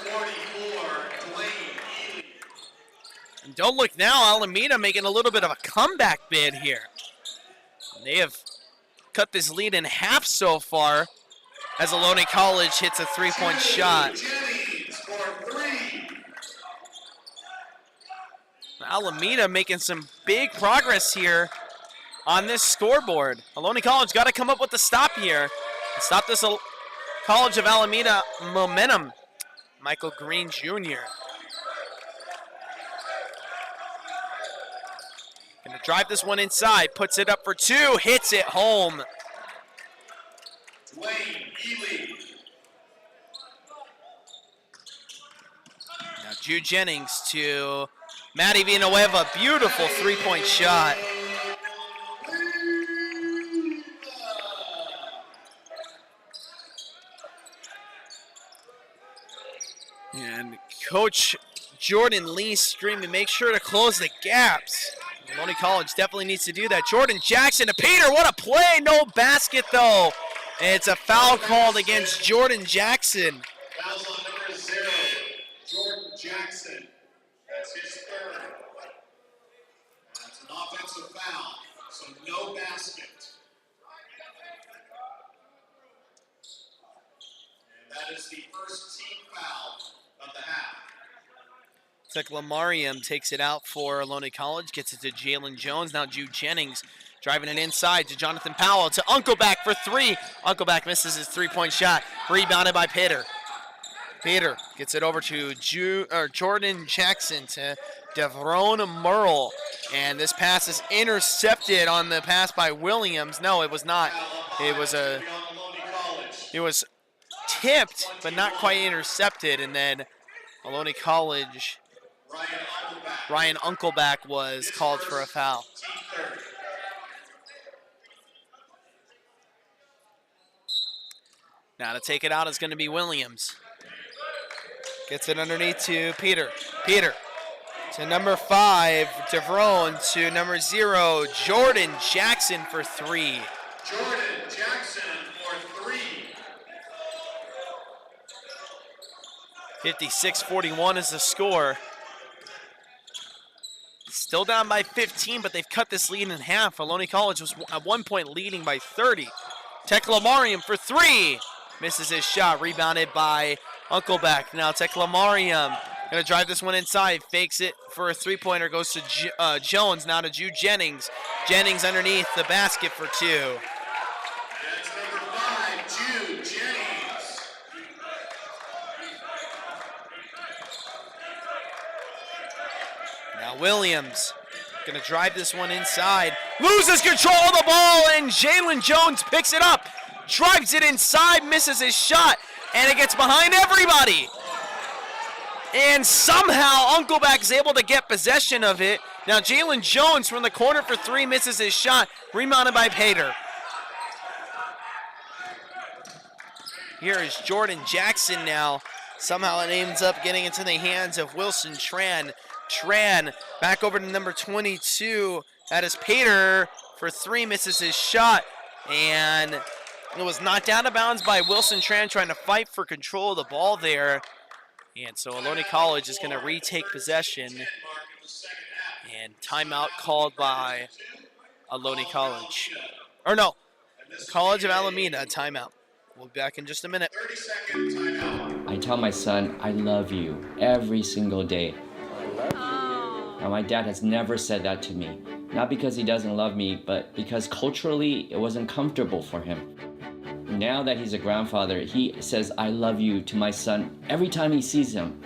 44, Dwayne Ely. And don't look now, Alameda making a little bit of a comeback bid here. They have cut this lead in half so far as Ohlone College hits a three-point shot. Jennings for three. Alameda making some big progress here on this scoreboard. Ohlone College got to come up with a stop here. Stop this College of Alameda momentum. Michael Green Jr. Gonna drive this one inside, puts it up for two, hits it home. Dwayne Ely. Now Ju Jennings to Matty Villanueva, beautiful three-point shot. And Coach Jordan Lee screaming, make sure to close the gaps. Ohlone College definitely needs to do that. Jordan Jackson to Peter, what a play, no basket though. And it's a foul called against Jordan Jackson. Fouls on number 0, Jordan Jackson. That's his third. That's an offensive foul, so no basket. And that is the first team foul of the half. Teclamarium takes it out for Ohlone College, gets it to Jalen Jones. Now Ju Jennings driving it inside to Jonathan Powell to Uncleback for three. Uncleback misses his three-point shot. Rebounded by Peter. Peter gets it over to Jordan Jackson to Devrone Merle. And this pass is intercepted on the pass by Williams. No, it was not. It was tipped, but not quite intercepted. And then Ohlone College, Ryan Uncleback was called for a foul. Now to take it out is going to be Williams. Gets it underneath to Peter. Peter to number 5, Devrone to number 0, Jordan Jackson for three. Jordan Jackson for three. 56-41 is the score. Still down by 15, but they've cut this lead in half. Ohlone College was at 1 point leading by 30. Teclamarium for three. Misses his shot, rebounded by Uncleback. Now Teclamarium gonna drive this one inside, fakes it for a three-pointer, goes to Jones, now to Ju Jennings. Jennings underneath the basket for two. That's number 5, Ju Jennings. Now Williams gonna drive this one inside, loses control of the ball, and Jalen Jones picks it up. Drives it inside, misses his shot, and it gets behind everybody. And somehow Uncleback is able to get possession of it. Now Jalen Jones from the corner for three misses his shot, rebounded by Pater. Here is Jordan Jackson now. Somehow it ends up getting into the hands of Wilson Tran. Tran back over to number 22. That is Pater for three, misses his shot, and it was knocked out of bounds by Wilson Tran trying to fight for control of the ball there. And so Ohlone College is going to retake possession, and timeout called by Ohlone College. Or no, College of Alameda, timeout. We'll be back in just a minute. I tell my son, I love you every single day. Now, my dad has never said that to me. Not because he doesn't love me, but because culturally it wasn't comfortable for him. Now that he's a grandfather, he says, I love you to my son every time he sees him.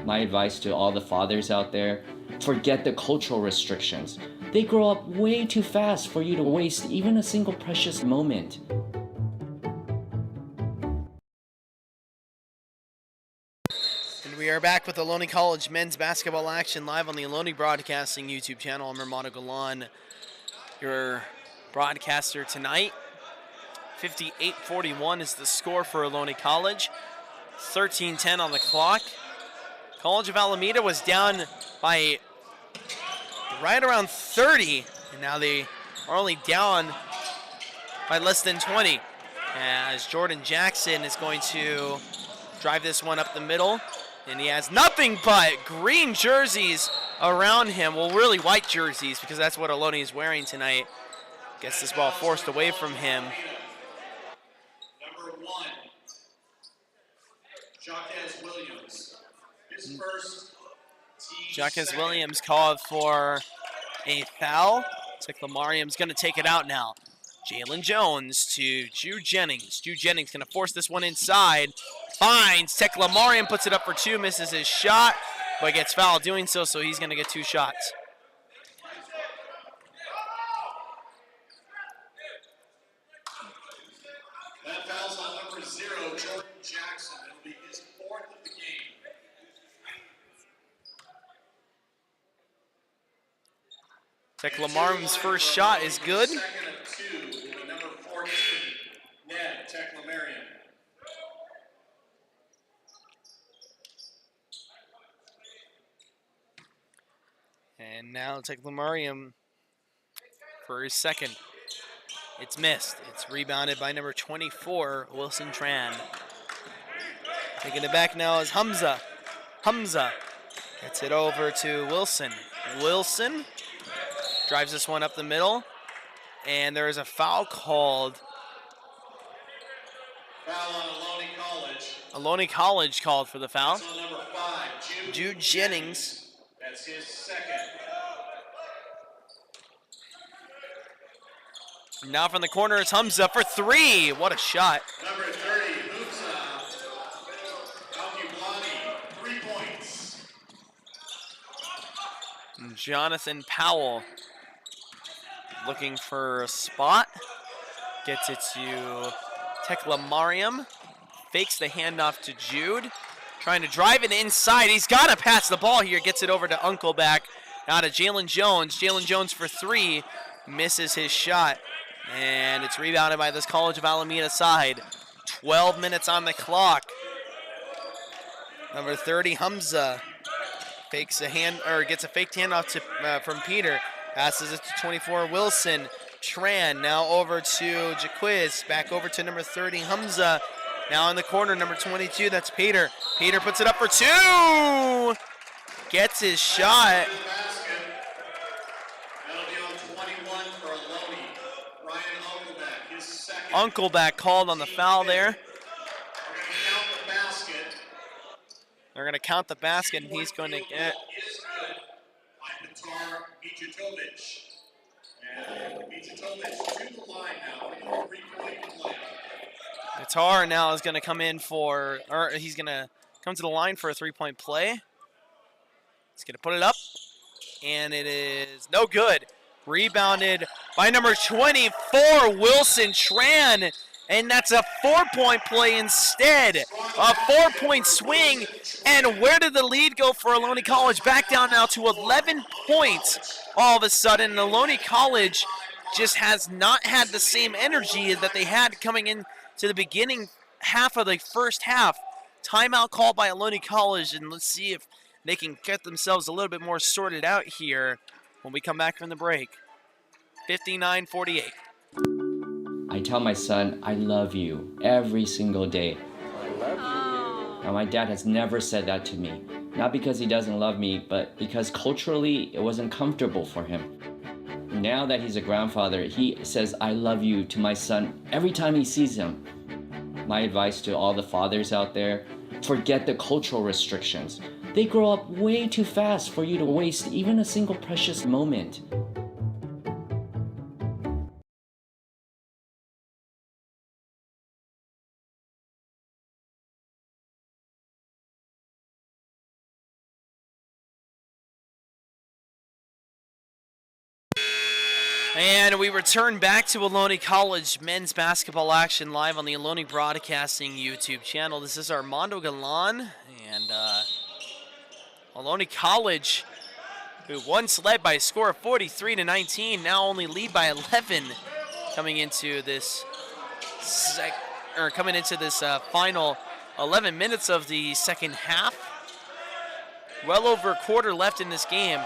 My advice to all the fathers out there, forget the cultural restrictions. They grow up way too fast for you to waste even a single precious moment. And we are back with Ohlone College men's basketball action live on the Ohlone Broadcasting YouTube channel. I'm Ramona Galan, your broadcaster tonight. 58-41 is the score for Ohlone College. 13-10 on the clock. College of Alameda was down by right around 30, and now they are only down by less than 20. As Jordan Jackson is going to drive this one up the middle, and he has nothing but green jerseys around him. Well, really white jerseys, because that's what Ohlone is wearing tonight. Gets this ball forced away from him. Number 1, Jaquez Williams. His first Jaquez Williams called for a foul. Looks like Lamarium's going to take it out now. Jalen Jones to Jude Jennings. Jude Jennings going to force this one inside. Finds Tech Lamarium, puts it up for two, misses his shot, but gets fouled doing so, so he's going to get two shots. That foul's on number 0, Jordan Jackson. It'll be his 4th of the game. Tech Lamarium's first shot is good. Second of 2 will be number 14, Ned Tech Lamarium. And now Tech Lamarium for his second. It's missed. It's rebounded by number 24, Wilson Tran. Taking it back now is Hamza. Hamza gets it over to Wilson. Wilson drives this one up the middle, and there is a foul called. Foul on Ohlone College. Ohlone College called for the foul. That's on number 5, Jude Jennings. That's his second. Now from the corner, it's Hamza for three. What a shot. Number 30, Hamza Alkiblani, 3 points. Jonathan Powell looking for a spot. Gets it to Tech Lamarium. Fakes the handoff to Jude. Trying to drive it inside. He's got to pass the ball here. Gets it over to Uncleback. Now to Jalen Jones. Jalen Jones for three. Misses his shot. And it's rebounded by this College of Alameda side. 12 minutes on the clock. Number 30, Hamza. Fakes a gets a faked handoff to from Peter. Passes it to 24, Wilson. Tran now over to Jaquiz. Back over to number 30, Hamza. Now in the corner, number 22, that's Peter. Peter puts it up for two. Gets his shot. Uncleback called on the foul there. They're going to count the basket, and he's going to get. Qatar now is going to come in for, or he's going to come to the line for a three-point play. He's going to put it up, and it is no good. Rebounded by number 24, Wilson Tran, and that's a 4-point play instead. A 4-point swing, and where did the lead go for Ohlone College? Back down now to 11 points all of a sudden. Ohlone College just has not had the same energy that they had coming in to the beginning half of the first half. Timeout called by Ohlone College, and let's see if they can get themselves a little bit more sorted out here when we come back from the break. 59-48. I tell my son, I love you every single day. Now, my dad has never said that to me. Not because he doesn't love me, but because culturally it wasn't comfortable for him. Now that he's a grandfather, he says, I love you to my son every time he sees him. My advice to all the fathers out there, forget the cultural restrictions. They grow up way too fast for you to waste even a single precious moment. And we return back to Ohlone College men's basketball action live on the Ohlone Broadcasting YouTube channel. This is Armando Galan, and Ohlone College, who once led by a score of 43-19, now only lead by 11 coming into this final 11 minutes of the second half. Well over a quarter left in this game.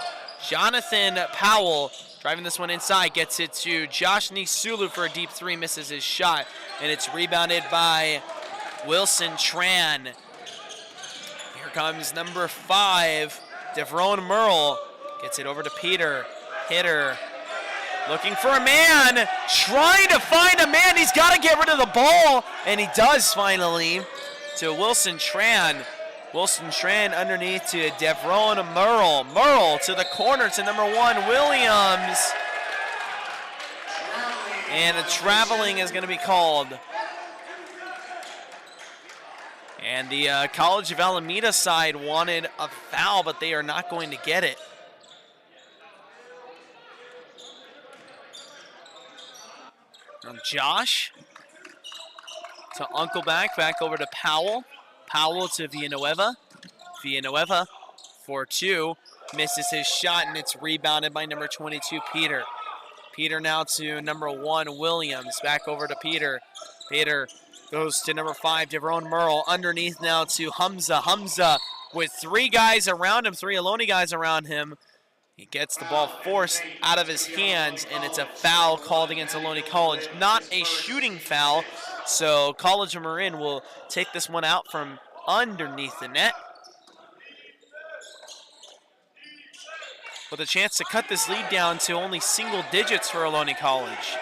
Jonathan Powell driving this one inside, gets it to Josh Nisulu for a deep three, misses his shot, and it's rebounded by Wilson Tran. Here comes number 5, Devron Merle, gets it over to Peter. Hitter looking for a man, trying to find a man. He's got to get rid of the ball, and he does finally, to Wilson Tran. Wilson Tran underneath to Devron Merle. Merle to the corner to number 1, Williams. And a traveling is going to be called. And the College of Alameda side wanted a foul, but they are not going to get it. From Josh to Uncleback, back over to Powell. Powell to Villanueva. Villanueva for 2. Misses his shot, and it's rebounded by number 22, Peter. Peter now to number 1, Williams. Back over to Peter. Peter goes to number 5, Devron Merle. Underneath now to Hamza. Hamza with 3 guys around him, 3 Ohlone guys around him. He gets the ball forced out of his hands, and it's a foul called against Ohlone College. Not a shooting foul, so College of Marin will take this one out from underneath the net, with a chance to cut this lead down to only single digits for Ohlone College.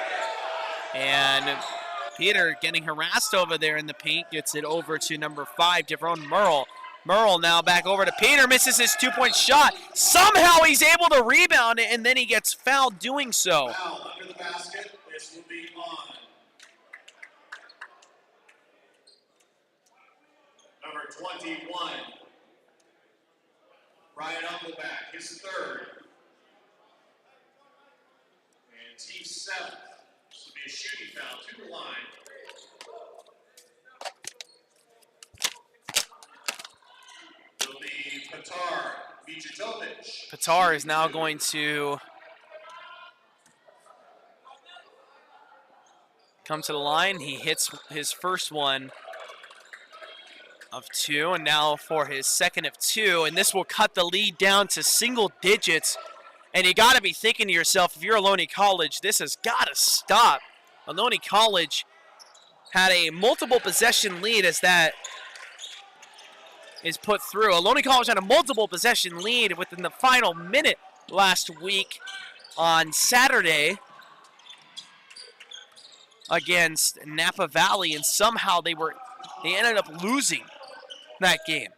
And Peter getting harassed over there in the paint, gets it over to number 5, Devron Merle. Merle now back over to Peter, misses his 2-point shot. Somehow he's able to rebound it, and then he gets fouled doing so. Foul under the basket. This will be on number 21, Brian Uncleback, his 3rd. And team 7th. This will be a shooting foul to the line. Will be Petar Mijatovic. Petar is now going to come to the line. He hits his first one of 2, and now for his second of 2, and this will cut the lead down to single digits. And you got to be thinking to yourself, if you're Ohlone College, this has got to stop. Ohlone College had a multiple possession lead as that is put through. Ohlone College had a multiple possession lead within the final minute last week on Saturday against Napa Valley, and somehow they ended up losing that game.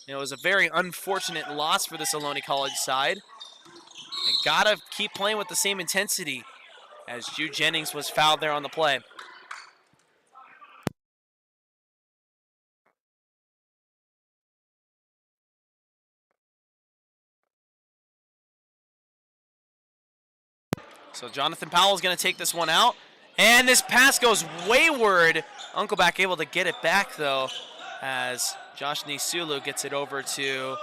It was a very unfortunate loss for this Ohlone College side. They gotta keep playing with the same intensity, as Jude Jennings was fouled there on the play. So Jonathan Powell is going to take this one out. And this pass goes wayward. Uncleback able to get it back, though, as Josh Nisulu gets it over to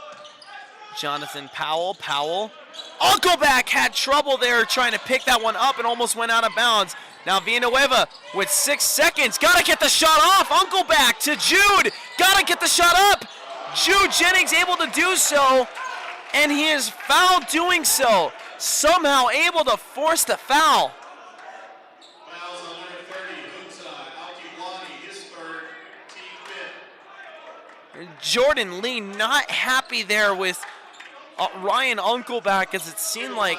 Jonathan Powell. Powell. Uncleback had trouble there trying to pick that one up and almost went out of bounds. Now Villanueva with 6 seconds. Got to get the shot off. Uncleback to Jude. Got to get the shot up. Jude Jennings able to do so, and he is fouled doing so. somehow able to force the foul. Fouls on number 30, Hunza, Al-Kiwani, his third, team fifth. Jordan Lee not happy there with Ryan Uncleback, as it seemed like,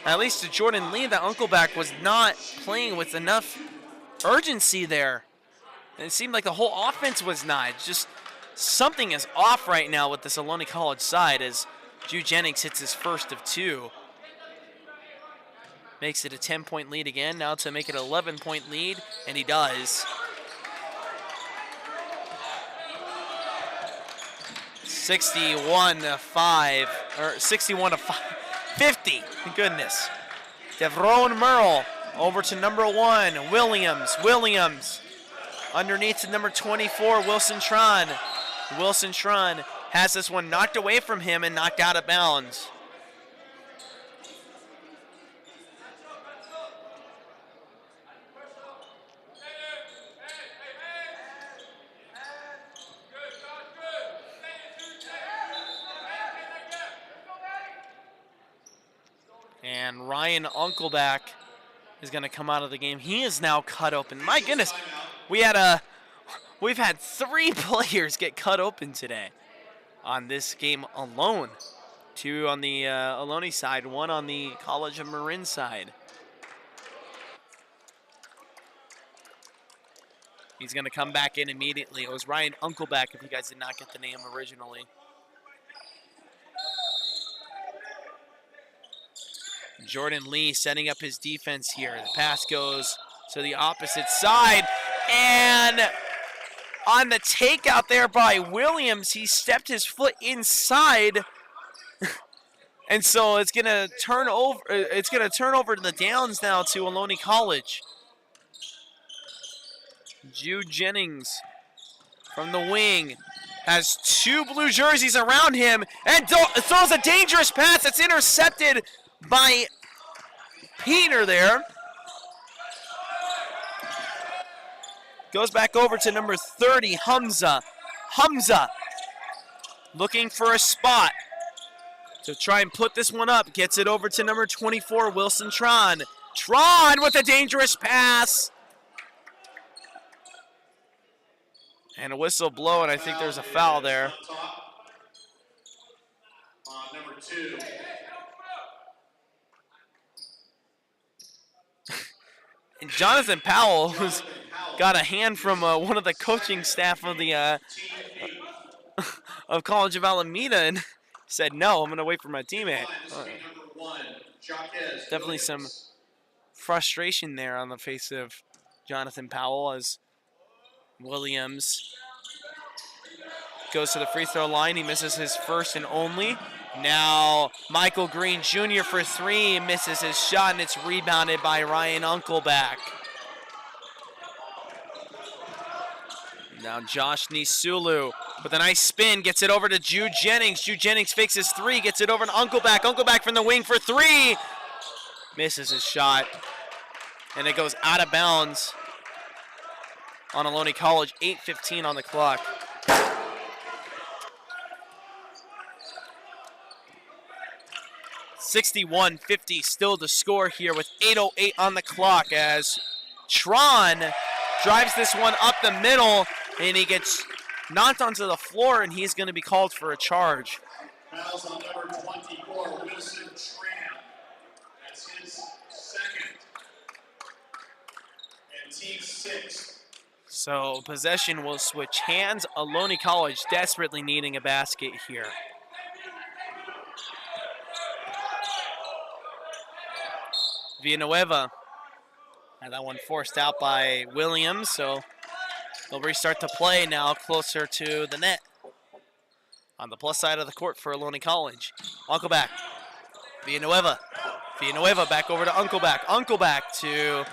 at least to Jordan Lee, that Uncleback was not playing with enough urgency there. And it seemed like the whole offense was not. It's just something is off right now with this Ohlone College side as Jude Jennings hits his first of two. Makes it a 10-point lead again, now to make it an 11-point lead, and he does. 61-5, or 61-5, 50, goodness. Devrone Merle over to number 1, Williams. Underneath to number 24, Wilson Tron. Wilson Tron has this one knocked away from him and knocked out of bounds. And Ryan Uncleback is going to come out of the game. He is now cut open. My goodness, we've had 3 players get cut open today on this game alone. 2 on the Ohlone side, 1 on the College of Marin side. He's going to come back in immediately. It was Ryan Uncleback, if you guys did not get the name originally. Jordan Lee setting up his defense here. The pass goes to the opposite side. And on the takeout there by Williams, he stepped his foot inside. And so it's going to turn over. It's going to turn over to the downs now to Ohlone College. Jude Jennings from the wing has 2 blue jerseys around him and throws a dangerous pass. It's intercepted by Peter there. Goes back over to number 30, Hamza. Hamza looking for a spot to try and put this one up. Gets it over to number 24, Wilson Tron. Tron with a dangerous pass. And a whistle blow, and I think there's a foul there. Number 2. And Jonathan Powell, who's got a hand from one of the coaching staff of the of College of Alameda, and said, "No, I'm going to wait for my teammate." Definitely some frustration there on the face of Jonathan Powell as Williams goes to the free throw line. He misses his first and only. Now Michael Green Jr. for 3, misses his shot, and it's rebounded by Ryan Uncleback. Now Josh Nisulu with a nice spin, gets it over to Jude Jennings. Jude Jennings fakes his 3, gets it over to Uncleback. Uncleback from the wing for 3, misses his shot, and it goes out of bounds on Ohlone College. 8:15 on the clock. $61-50 still to score here with 8:08 on the clock as Tron drives this one up the middle, and he gets knocked onto the floor, and he's going to be called for a charge. Fouls on number 24, Wilson Tran. That's his second. And team 6. So possession will switch hands. Ohlone College desperately needing a basket here. Villanueva had that one forced out by Williams, so they'll restart the play now closer to the net on the plus side of the court for Ohlone College. Uncleback, Villanueva back over to Uncleback. Uncleback to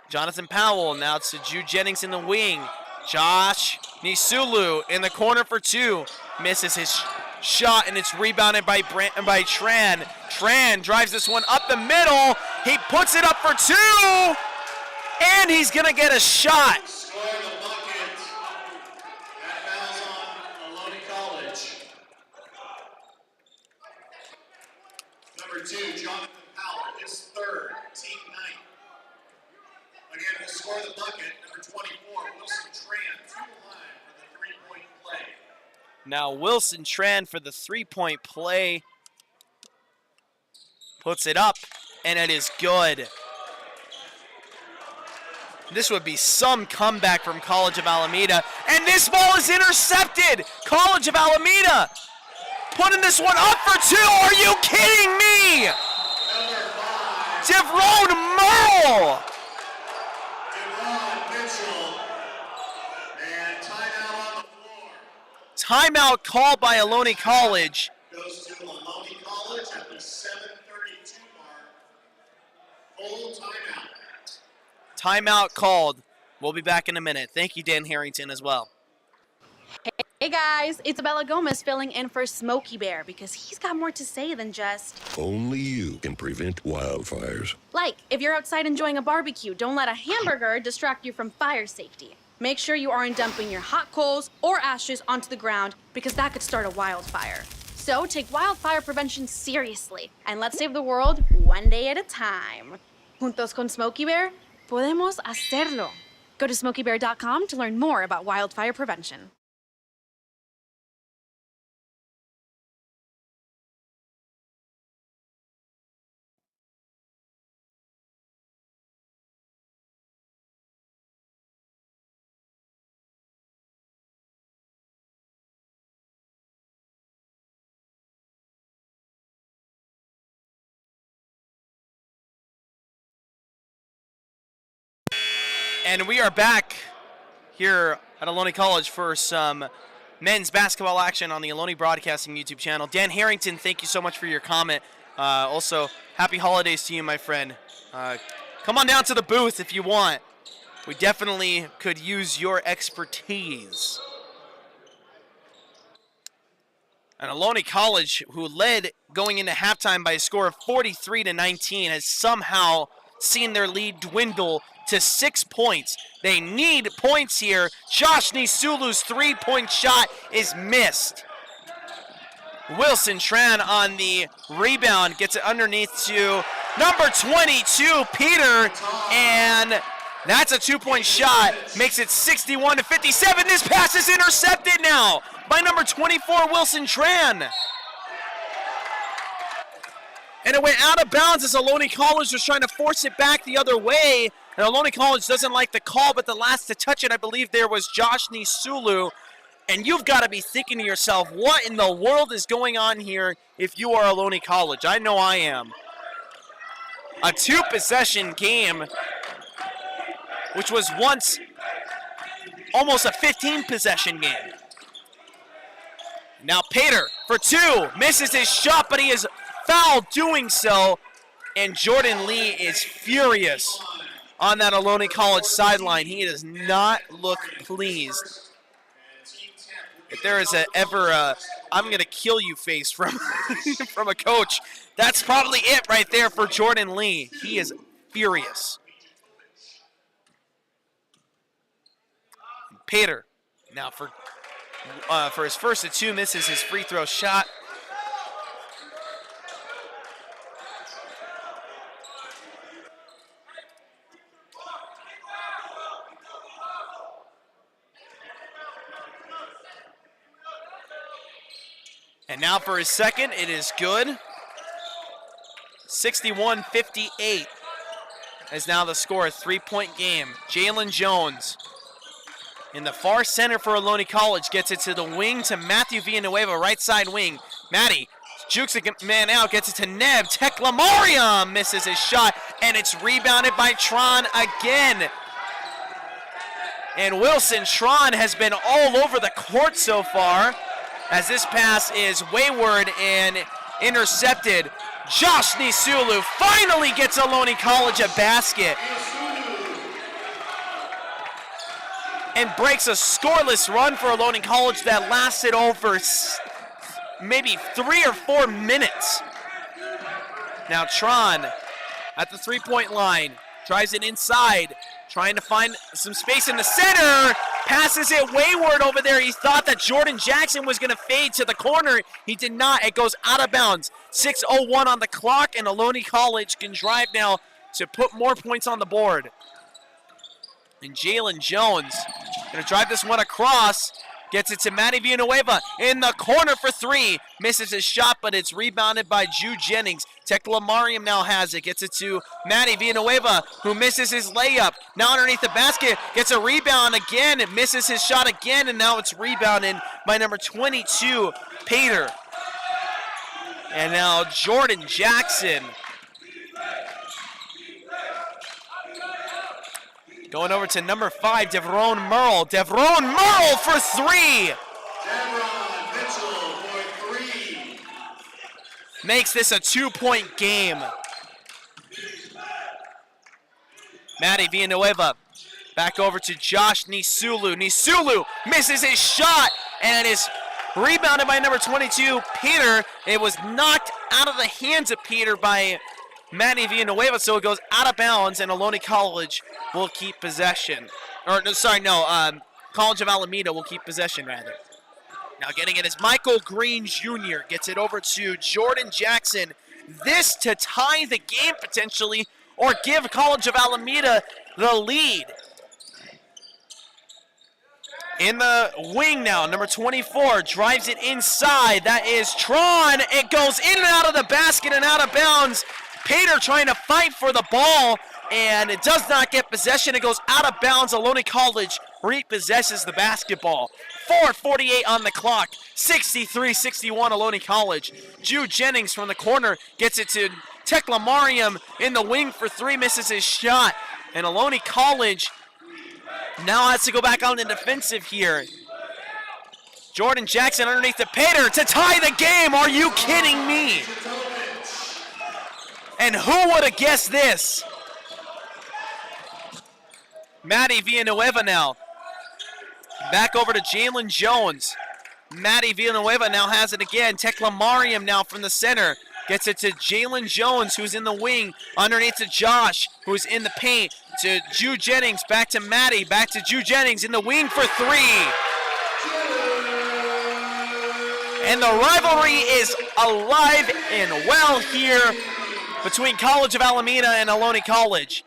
Jonathan Powell, now to Jude Jennings in the wing. Josh Nisulu in the corner for 2, misses his shot, and it's rebounded by Tran. Tran drives this one up the middle. He puts it up for 2, and he's going to get a shot. Score the bucket. That fouls on Ohlone College. Number 2, Jonathan Powell. score the bucket, number 24, Wilson Tran, to the line for the three-point play. Now Wilson Tran for the three-point play. Puts it up, and it is good. This would be some comeback from College of Alameda. And this ball is intercepted. College of Alameda putting this one up for two. Are you kidding me? Devron Merle. Devon Mitchell. And timeout on the floor. Timeout called by Ohlone College. Goes to Ohlone College at the 7:32 mark. Full timeout. Timeout called. We'll be back in a minute. Thank you, Dan Harrington, as well. Hey guys, it's Isabella Gomez filling in for Smokey Bear because he's got more to say than just, Only you can prevent wildfires. like, if you're outside enjoying a barbecue, don't let a hamburger distract you from fire safety. Make sure you aren't dumping your hot coals or ashes onto the ground because that could start a wildfire. So take wildfire prevention seriously and let's save the world one day at a time. Juntos con Smokey Bear, podemos hacerlo. Go to smokeybear.com to learn more about wildfire prevention. And we are back here at Ohlone College for some men's basketball action on the Ohlone Broadcasting YouTube channel. Dan Harrington, thank you so much for your comment. Also, happy holidays to you, my friend. Come on down to the booth if you want. We definitely could use your expertise. And Ohlone College, who led going into halftime by a score of 43-19, has somehow seen their lead dwindle to 6 points. They need points here. Josh Nisulu's three-point shot is missed. Wilson Tran on the rebound gets it underneath to number 22, Peter, and that's a two-point shot. Makes it 61-57. This pass is intercepted now by number 24, Wilson Tran. And it went out of bounds as Ohlone College was trying to force it back the other way. And Ohlone College doesn't like the call, but the last to touch it, I believe there was Josh Nisulu. And you've got to be thinking to yourself, what in the world is going on here if you are Ohlone College? I know I am. A two-possession game, which was once almost a 15-possession game. Now Pater for two, misses his shot, but he is fouled doing so. And Jordan Lee is furious on that Ohlone College sideline. He does not look pleased. If there is ever a I'm going to kill you face from, from a coach, that's probably it right there for Jordan Lee. He is furious. Pater now for his first of two, misses his free throw shot. And now for his second, it is good. 61-58 is now the score, a three-point game. Jalen Jones in the far center for Ohlone College gets it to the wing to Matthew Villanueva, right side wing. Matty jukes a man out, gets it to Neb. Teklamariam misses his shot, and it's rebounded by Tron again. And Wilson Tron has been all over the court so far, as this pass is wayward and intercepted. Josh Nisulu finally gets Ohlone College a basket and breaks a scoreless run for Ohlone College that lasted over maybe 3 or 4 minutes. Now Tron at the three-point line, tries it inside, trying to find some space in the center, passes it wayward over there. He thought that Jordan Jackson was going to fade to the corner. He did not. It goes out of bounds. 6:01 on the clock, and Ohlone College can drive now to put more points on the board. And Jalen Jones gonna drive this one across. Gets it to Matty Villanueva in the corner for three. Misses his shot, but it's rebounded by Jude Jennings. Tekla Mariam now has it. Gets it to Matty Villanueva, who misses his layup. Now underneath the basket, gets a rebound again. It misses his shot again, and now it's rebounded by number 22, Pater. And now Jordan Jackson going over to number 5, Devron Merle. Devron Merle for three. Devron Mitchell for three. Makes this a 2-point game. Matty Villanueva back over to Josh Nisulu. Nisulu misses his shot, and it is rebounded by number 22, Peter. It was knocked out of the hands of Peter by Matty Villanueva, so it goes out of bounds, and Ohlone College will keep possession. College of Alameda will keep possession, rather. Now getting it is Michael Green Jr. Gets it over to Jordan Jackson. This to tie the game potentially, or give College of Alameda the lead. In the wing now, number 24 drives it inside. That is Tron. It goes in and out of the basket and out of bounds. Pater trying to fight for the ball, and it does not get possession. It goes out of bounds. Ohlone College repossesses the basketball. 4:48 on the clock. 63-61 Ohlone College. Jude Jennings from the corner gets it to Tekla Mariam in the wing for three, misses his shot. And Ohlone College now has to go back on the defensive here. Jordan Jackson underneath the Pater to tie the game. Are you kidding me? And who would have guessed this? Matty Villanueva now. Back over to Jalen Jones. Matty Villanueva now has it again. Tekla Mariam now from the center. Gets it to Jalen Jones, who's in the wing. Underneath to Josh, who's in the paint. To Jude Jennings, back to Matty. Back to Jude Jennings in the wing for three. And the rivalry is alive and well here between College of Alameda and Ohlone College.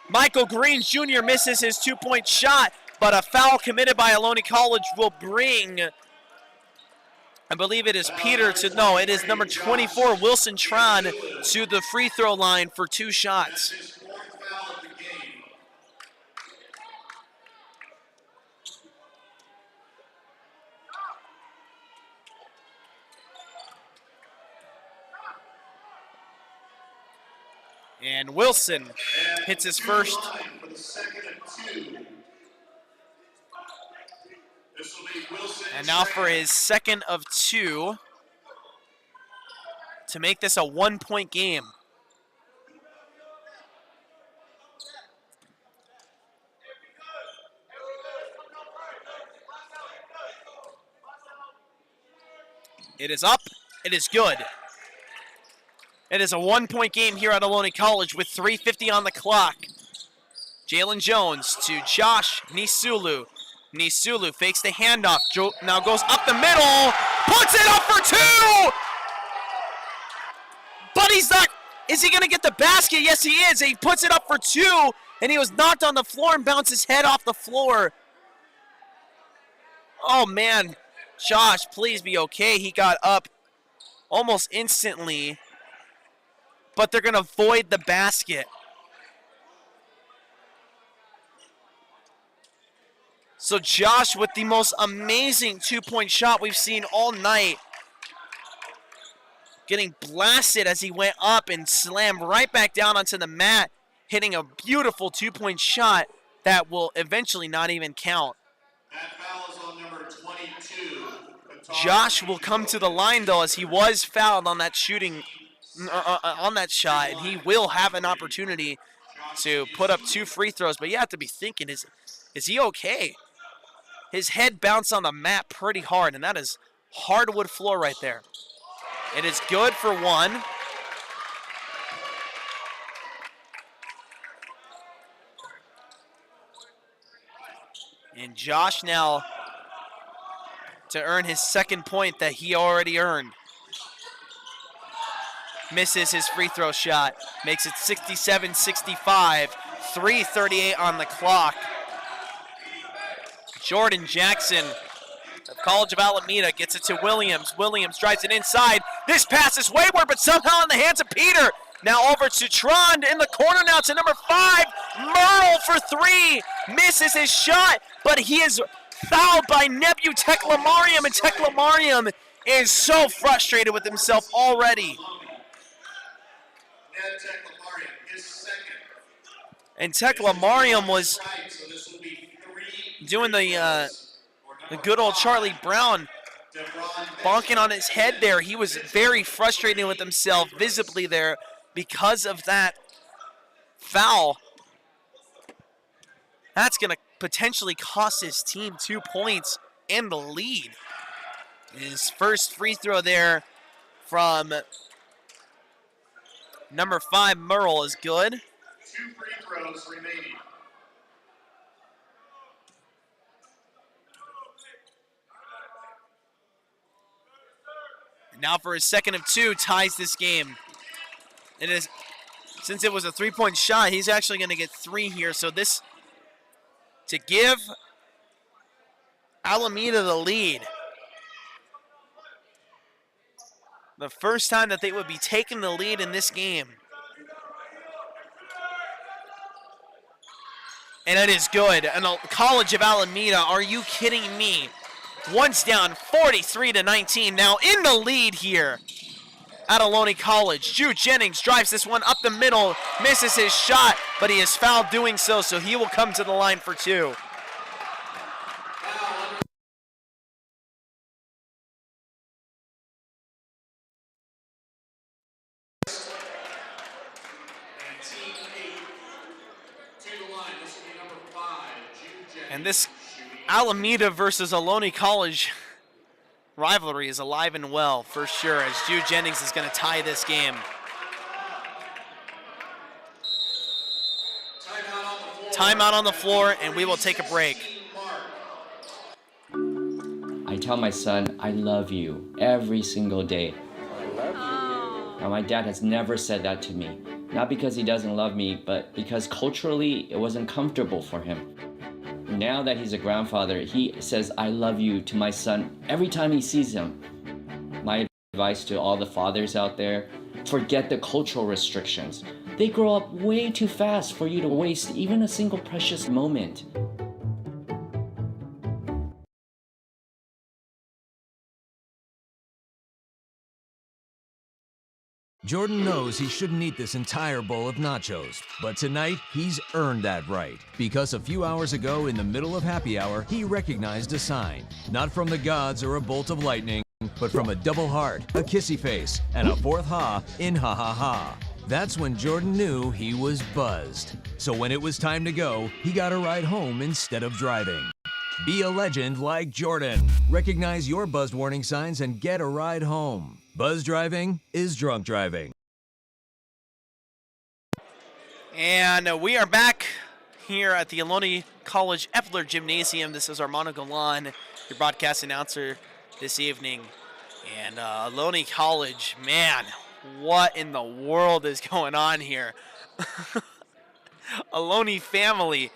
Michael Green Jr. misses his 2-point shot, but a foul committed by Ohlone College will bring, I believe it is Peter to, no, it is number 24, Wilson Tron, to the free throw line for 2 shots. And Wilson hits his first. And now for his second of 2 to make this a 1-point game. It is up. It is good. It is a 1-point game here at Ohlone College with 3:50 on the clock. Jalen Jones to Josh Nisulu. Nisulu fakes the handoff. Now goes up the middle. Puts it up for 2! But he's not. Is he going to get the basket? Yes, he is. He puts it up for 2, and he was knocked on the floor and bounced his head off the floor. Oh, man. Josh, please be okay. He got up almost instantly, but they're going to void the basket. So Josh with the most amazing 2-point shot we've seen all night. Getting blasted as he went up and slammed right back down onto the mat, hitting a beautiful 2-point shot that will eventually not even count. That foul is on number 22. Josh will come to the line, though, as he was fouled on that shooting, on that shot, and he will have an opportunity to put up 2 free throws. But you have to be thinking, is he okay? His head bounced on the mat pretty hard, and that is hardwood floor right there. It is good for 1. And Josh now to earn his second point that he already earned. misses his free throw shot. Makes it 67-65, 3:38 on the clock. Jordan Jackson of College of Alameda gets it to Williams. Williams drives it inside. This pass is wayward, but somehow in the hands of Peter. Now over to Trond in the corner now to number 5. Merle for 3. Misses his shot, but he is fouled by Nebu Teklamariam, and Teklamariam is so frustrated with himself already. And Teklamariam was doing the good old Charlie Brown, bonking on his head there. He was very frustrated with himself visibly there because of that foul. That's going to potentially cost his team 2 points and the lead. His first free throw there from number 5, Merle, is good. 2 free throws remaining. Now for his second of 2, ties this game. It is, since it was a 3-point shot, he's actually going to get 3 here. So this, to give Alameda the lead. The first time that they would be taking the lead in this game. And it is good. And College of Alameda, are you kidding me? Once down, 43-19. Now in the lead here at Ohlone College. Jude Jennings drives this one up the middle, misses his shot, but he is fouled doing so, so he will come to the line for 2. And this Alameda versus Ohlone College rivalry is alive and well for sure, as Jude Jennings is going to tie this game. Timeout on the floor, and we will take a break. I tell my son, I love you every single day. Now, my dad has never said that to me. Not because he doesn't love me, but because culturally it wasn't comfortable for him. Now that he's a grandfather, he says, I love you to my son every time he sees him. My advice to all the fathers out there, forget the cultural restrictions. They grow up way too fast for you to waste even a single precious moment. Jordan knows he shouldn't eat this entire bowl of nachos, but tonight he's earned that right because a few hours ago in the middle of happy hour, he recognized a sign, not from the gods or a bolt of lightning, but from a double heart, a kissy face, and a 4th ha in ha ha ha. That's when Jordan knew he was buzzed. So when it was time to go, he got a ride home instead of driving. Be a legend like Jordan. Recognize your buzzed warning signs and get a ride home. Buzz driving is drunk driving. And we are back here at the Ohlone College Epler Gymnasium. This is Armando Galan, your broadcast announcer this evening. And Ohlone College, man, what in the world is going on here? Ohlone family.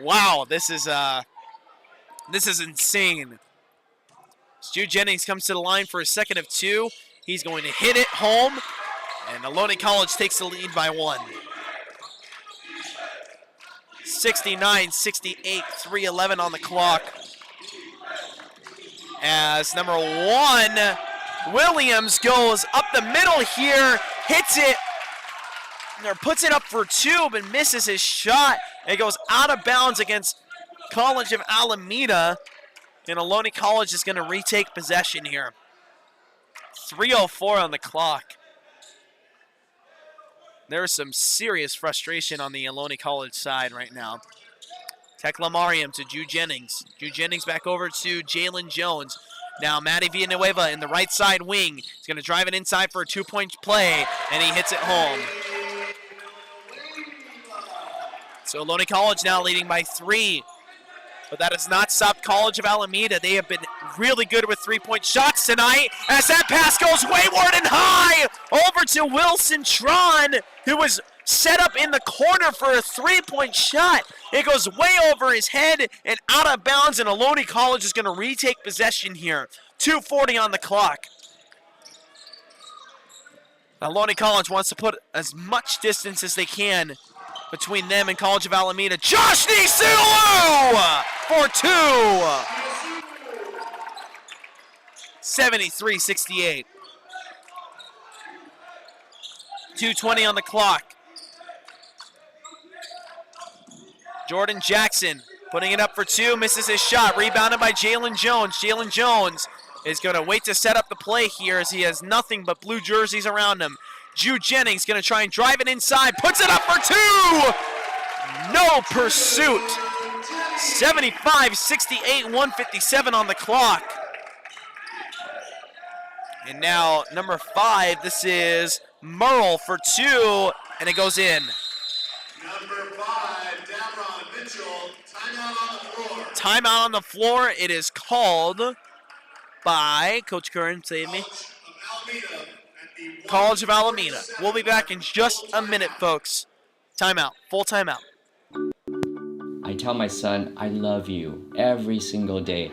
Wow, this is insane. Jude Jennings comes to the line for a second of 2. He's going to hit it home, and Ohlone College takes the lead by 1. 69-68, 3:11 on the clock. As number 1, Williams goes up the middle here, hits it, or puts it up for 2, but misses his shot. It goes out of bounds against College of Alameda. And Ohlone College is going to retake possession here. 3:04 on the clock. There's some serious frustration on the Ohlone College side right now. Teklamariam to Jude Jennings. Jude Jennings back over to Jalen Jones. Now Matty Villanueva in the right side wing. He's going to drive it inside for a 2-point play, and he hits it home. So Ohlone College now leading by 3. But that has not stopped College of Alameda. They have been really good with three-point shots tonight as that pass goes wayward and high over to Wilson Tron, who was set up in the corner for a three-point shot. It goes way over his head and out of bounds, and Ohlone College is going to retake possession here. 2:40 on the clock. Ohlone College wants to put as much distance as they can between them and College of Alameda. Josh Nisulu for two. 73-68. 2:20 on the clock. Jordan Jackson putting it up for two, misses his shot, rebounded by Jalen Jones. Jalen Jones is going to wait to set up the play here as he has nothing but blue jerseys around him. Jude Jennings going to try and drive it inside, puts it up for two! No pursuit. 75-68, 1:57 on the clock. And now number 5, this is Merle for two, and it goes in. Number 5, Davron Mitchell, timeout on the floor. Timeout on the floor. It is called by Coach Curran, save me. College of Alameda. We'll be back in just a minute, folks. Timeout. Full timeout. I tell my son, I love you every single day.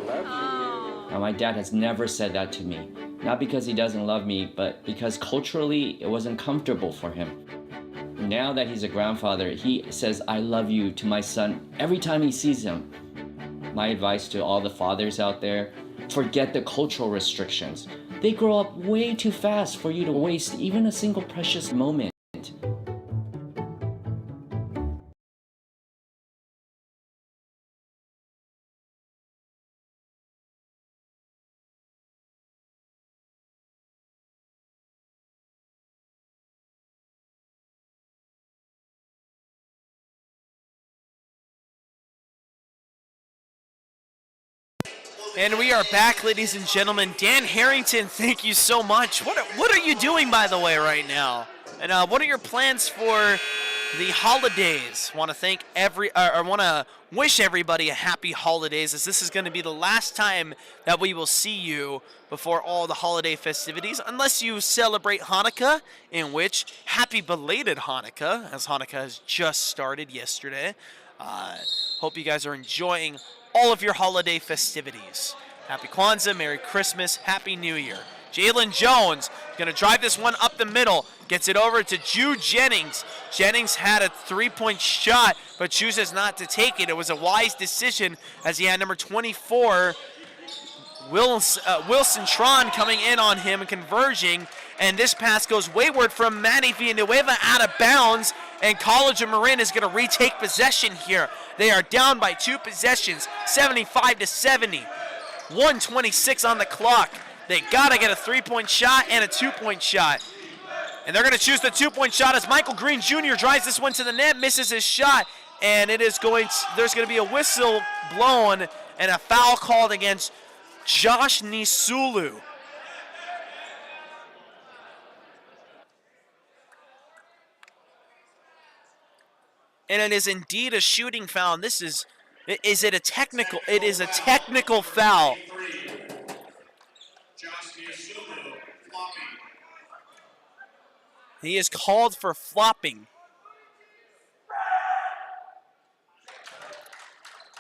Now, my dad has never said that to me. Not because he doesn't love me, but because culturally it wasn't comfortable for him. Now that he's a grandfather, he says, I love you to my son every time he sees him. My advice to all the fathers out there, forget the cultural restrictions. They grow up way too fast for you to waste even a single precious moment. And we are back, ladies and gentlemen. Dan Harrington, thank you so much. What are you doing, by the way, right now? And what are your plans for the holidays? Want to wish everybody a happy holidays, as this is going to be the last time that we will see you before all the holiday festivities, unless you celebrate Hanukkah, in which happy belated Hanukkah, as Hanukkah has just started yesterday. Hope you guys are enjoying all of your holiday festivities. Happy Kwanzaa, Merry Christmas, Happy New Year. Jalen Jones going to drive this one up the middle, gets it over to Jude Jennings. Jennings had a three-point shot, but chooses not to take it. It was a wise decision as he had number 24, Wilson Tron, coming in on him and converging. And this pass goes wayward from Manny Villanueva out of bounds, and College of Marin is going to retake possession here. They are down by 2 possessions, 75-70. 1:26 on the clock. They got to get a 3-point shot and a 2-point shot. And they're going to choose the 2-point shot as Michael Green Jr. drives this one to the net, misses his shot, and there's going to be a whistle blown and a foul called against Josh Nisulu. And it is indeed a shooting foul. And this is it a technical? It is a technical foul. He is called for flopping.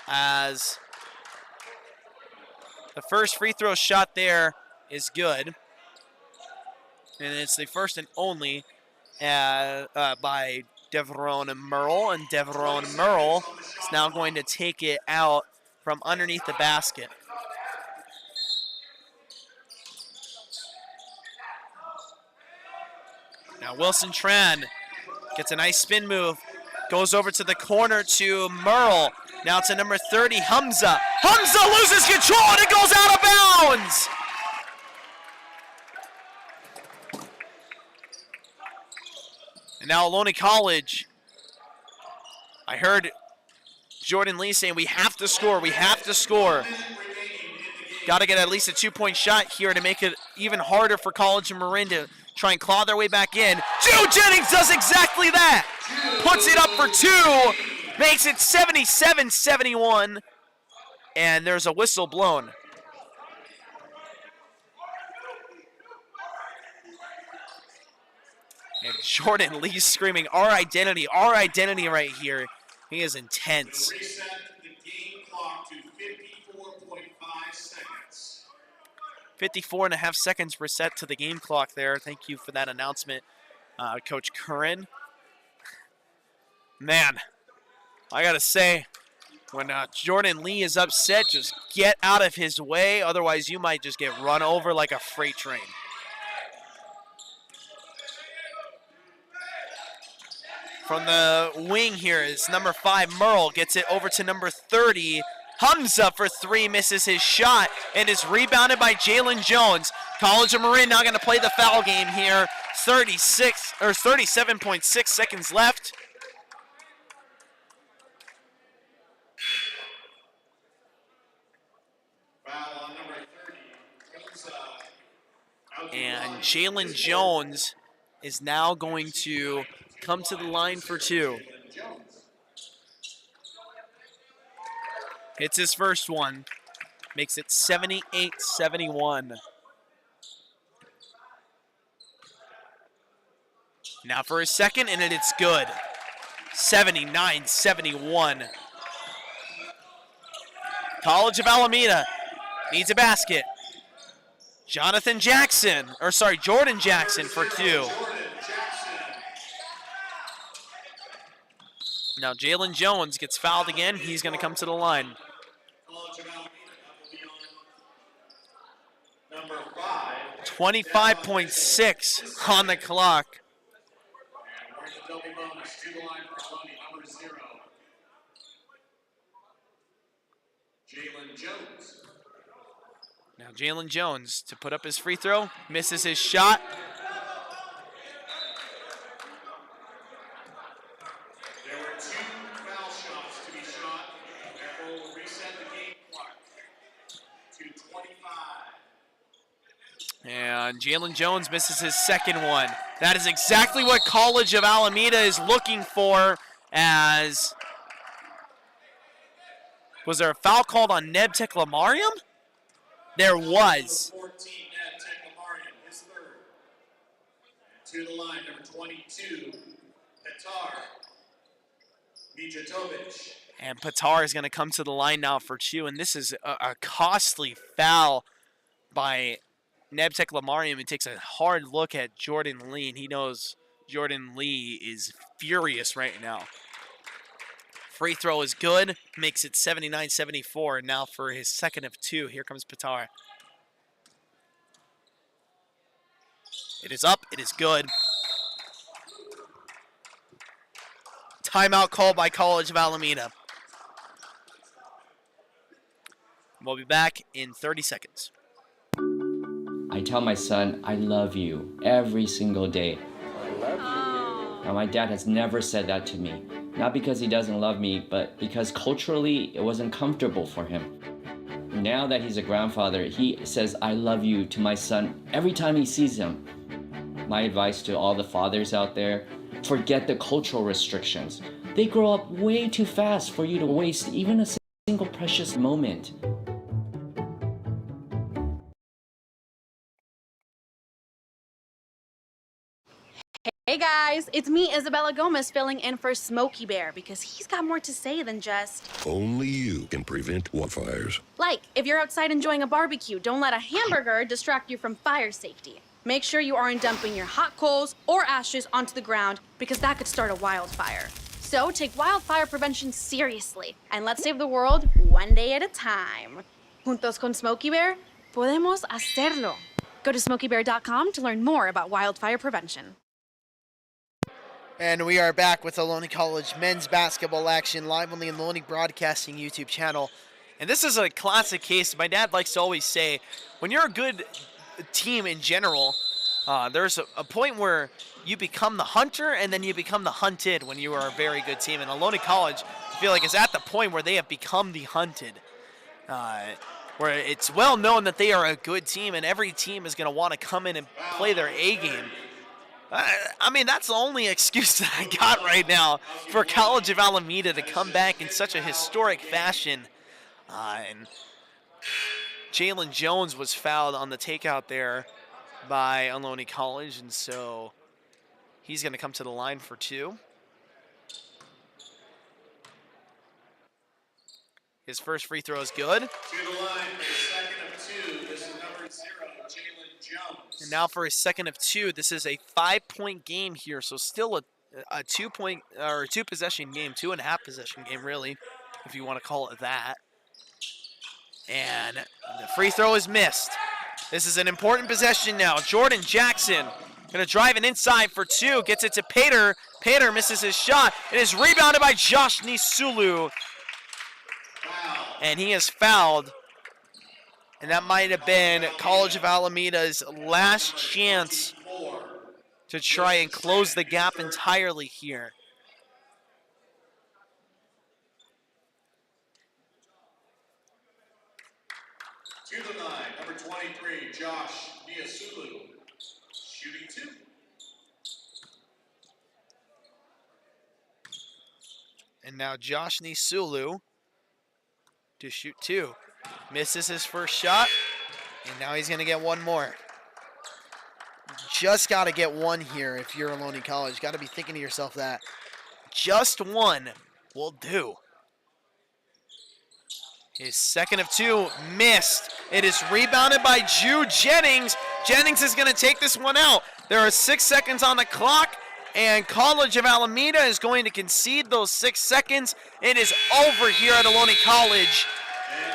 As the first free throw shot there is good. And it's the first and only by Deveron Merle, and Deveron Merle is now going to take it out from underneath the basket. Now Wilson Tran gets a nice spin move, goes over to the corner to Merle. Now to number 30, Hamza. Hamza loses control and it goes out of bounds! And now Ohlone College. I heard Jordan Lee saying we have to score, we have to score. Got to get at least a 2-point shot here to make it even harder for College of Marin to try and claw their way back in. Jude Jennings does exactly that. Puts it up for 2, makes it 77-71, and there's a whistle blown. And Jordan Lee screaming, our identity right here. He is intense. Reset the game clock to 54.5 seconds. 54.5 seconds reset to the game clock there. Thank you for that announcement, Coach Curran. Man, I gotta say, when Jordan Lee is upset, just get out of his way. Otherwise, you might just get run over like a freight train. From the wing here is number 5, Merle. Gets it over to number 30. Hamza for 3, misses his shot, and is rebounded by Jalen Jones. College of Marin now going to play the foul game here. 37.6 seconds left. Foul on number 30. And Jalen Jones is now going to come to the line for 2. Hits his first one. Makes it 78-71. Now for his second, and it's good. 79-71. College of Alameda needs a basket. Jordan Jackson for 2. Now Jalen Jones gets fouled again. He's going to come to the line. 25.6 on the clock. Now Jalen Jones to put up his free throw, misses his shot. There were 2 foul shots to be shot. Therefore, we'll reset the game clock to 25. And Jalen Jones misses his second one. That is exactly what College of Alameda is looking for. As was there a foul called on Neb Teklamariam? There was. 14, Ned Teklamariam, his third. To the line, number 22, Petar Mijatovic. And Petar is going to come to the line now for 2. And this is a costly foul by Neb Teklamariam. He takes a hard look at Jordan Lee, and he knows Jordan Lee is furious right now. Free throw is good, makes it 79-74. Now for his second of 2, here comes Petar. It is up, it is good. Timeout called by College of Alameda. We'll be back in 30 seconds. I tell my son, I love you every single day. Now, my dad has never said that to me. Not because he doesn't love me, but because culturally it wasn't comfortable for him. Now that he's a grandfather, he says, I love you to my son every time he sees him. My advice to all the fathers out there, forget the cultural restrictions. They grow up way too fast for you to waste even a single precious moment. Hey guys, it's me, Isabella Gomez, filling in for Smokey Bear because he's got more to say than just... Only you can prevent wildfires. Like, if you're outside enjoying a barbecue, don't let a hamburger distract you from fire safety. Make sure you aren't dumping your hot coals or ashes onto the ground because that could start a wildfire. So take wildfire prevention seriously and let's save the world one day at a time. Juntos con Smokey Bear, podemos hacerlo. Go to smokeybear.com to learn more about wildfire prevention. And we are back with Ohlone College men's basketball action live on the Ohlone Broadcasting YouTube channel. And this is a classic case. My dad likes to always say, when you're a good team in general, there's a point where you become the hunter and then you become the hunted when you are a very good team. And Ohlone College, I feel like, is at the point where they have become the hunted. Where it's well known that they are a good team and every team is going to want to come in and play their A game. I mean, that's the only excuse that I got right now for College of Alameda to come back in such a historic fashion. And Jalen Jones was fouled on the takeout there by Ohlone College, and so He's going to come to the line for 2. His first free throw is good. To the line for his second of 2. This is number 0, Jalen Jones. And now for his second of 2. This is a 5-point game here, so still a 2-point or a 2-possession game, 2.5 possession game, really, if you want to call it that. And the free throw is missed. This is an important possession now. Jordan Jackson going to drive it inside for 2. Gets it to Pater. Pater misses his shot. It is rebounded by Josh Nisulu. And he is fouled. And that might have been College of Alameda's last chance to try and close the gap entirely here. To the line, number 23, Josh Niasulu, shooting 2. And now Josh Nisulu to shoot 2. Misses his first shot, and now he's going to get one more. Just got to get one here if you're Ohlone College. Got to be thinking to yourself that just one will do. His second of 2 missed. It is rebounded by Jude Jennings. Jennings is going to take this one out. There are 6 seconds on the clock, and College of Alameda is going to concede those 6 seconds. It is over here at Ohlone College.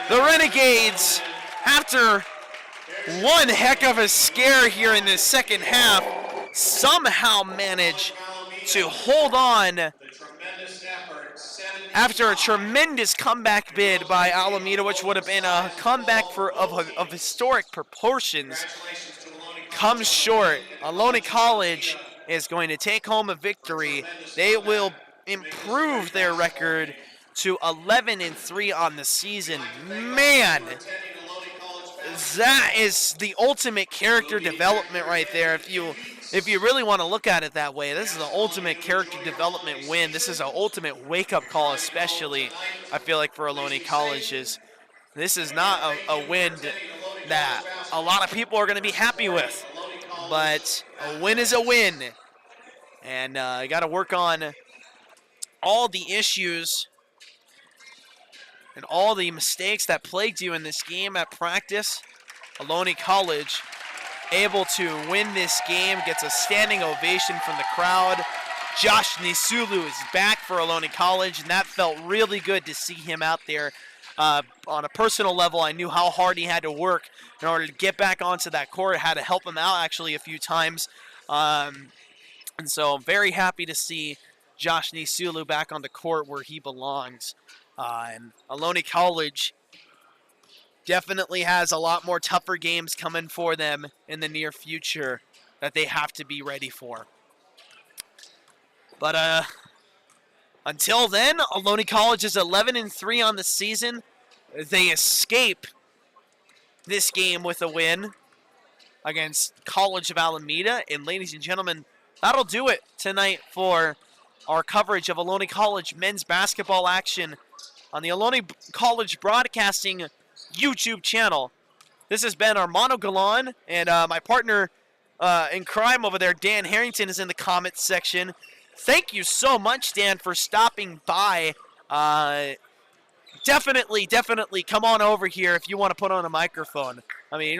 The Renegades, after one heck of a scare here in the second half, somehow manage to hold on after a tremendous comeback bid by Alameda, which would have been a comeback of historic proportions. Comes short. Ohlone College is going to take home a victory. They will improve their record to 11-3 on the season. Man, that is the ultimate character development right there. If you really want to look at it that way, this is the ultimate character development win. This is an ultimate wake-up call, especially, I feel like, for Ohlone Colleges. This is not a win that a lot of people are going to be happy with, but a win is a win. And you got to work on all the issues and all the mistakes that plagued you in this game at practice. Ohlone College able to win this game, gets a standing ovation from the crowd. Josh Nisulu is back for Ohlone College, and that felt really good to see him out there. On a personal level, I knew how hard he had to work in order to get back onto that court. Had to help him out actually a few times. And so I'm very happy to see Josh Nisulu back on the court where he belongs. And Ohlone College definitely has a lot more tougher games coming for them in the near future that they have to be ready for. But until then, Ohlone College is 11-3 on the season. They escape this game with a win against College of Alameda. And ladies and gentlemen, that'll do it tonight for our coverage of Ohlone College men's basketball action on the Ohlone College Broadcasting YouTube channel. This has been Armando Galan, and my partner in crime over there, Dan Harrington, is in the comments section. Thank you so much, Dan, for stopping by. Definitely come on over here if you want to put on a microphone. I mean,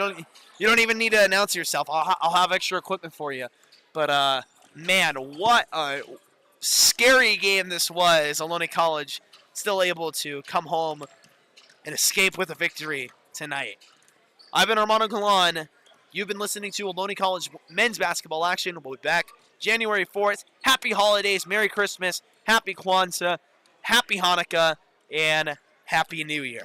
you don't even need to announce yourself. I'll have extra equipment for you. But man, what a scary game this was. Ohlone College still able to come home and escape with a victory tonight. I've been Armando Galan. You've been listening to Ohlone College men's basketball action. We'll be back January 4th. Happy holidays, Merry Christmas, Happy Kwanzaa, Happy Hanukkah, and Happy New Year.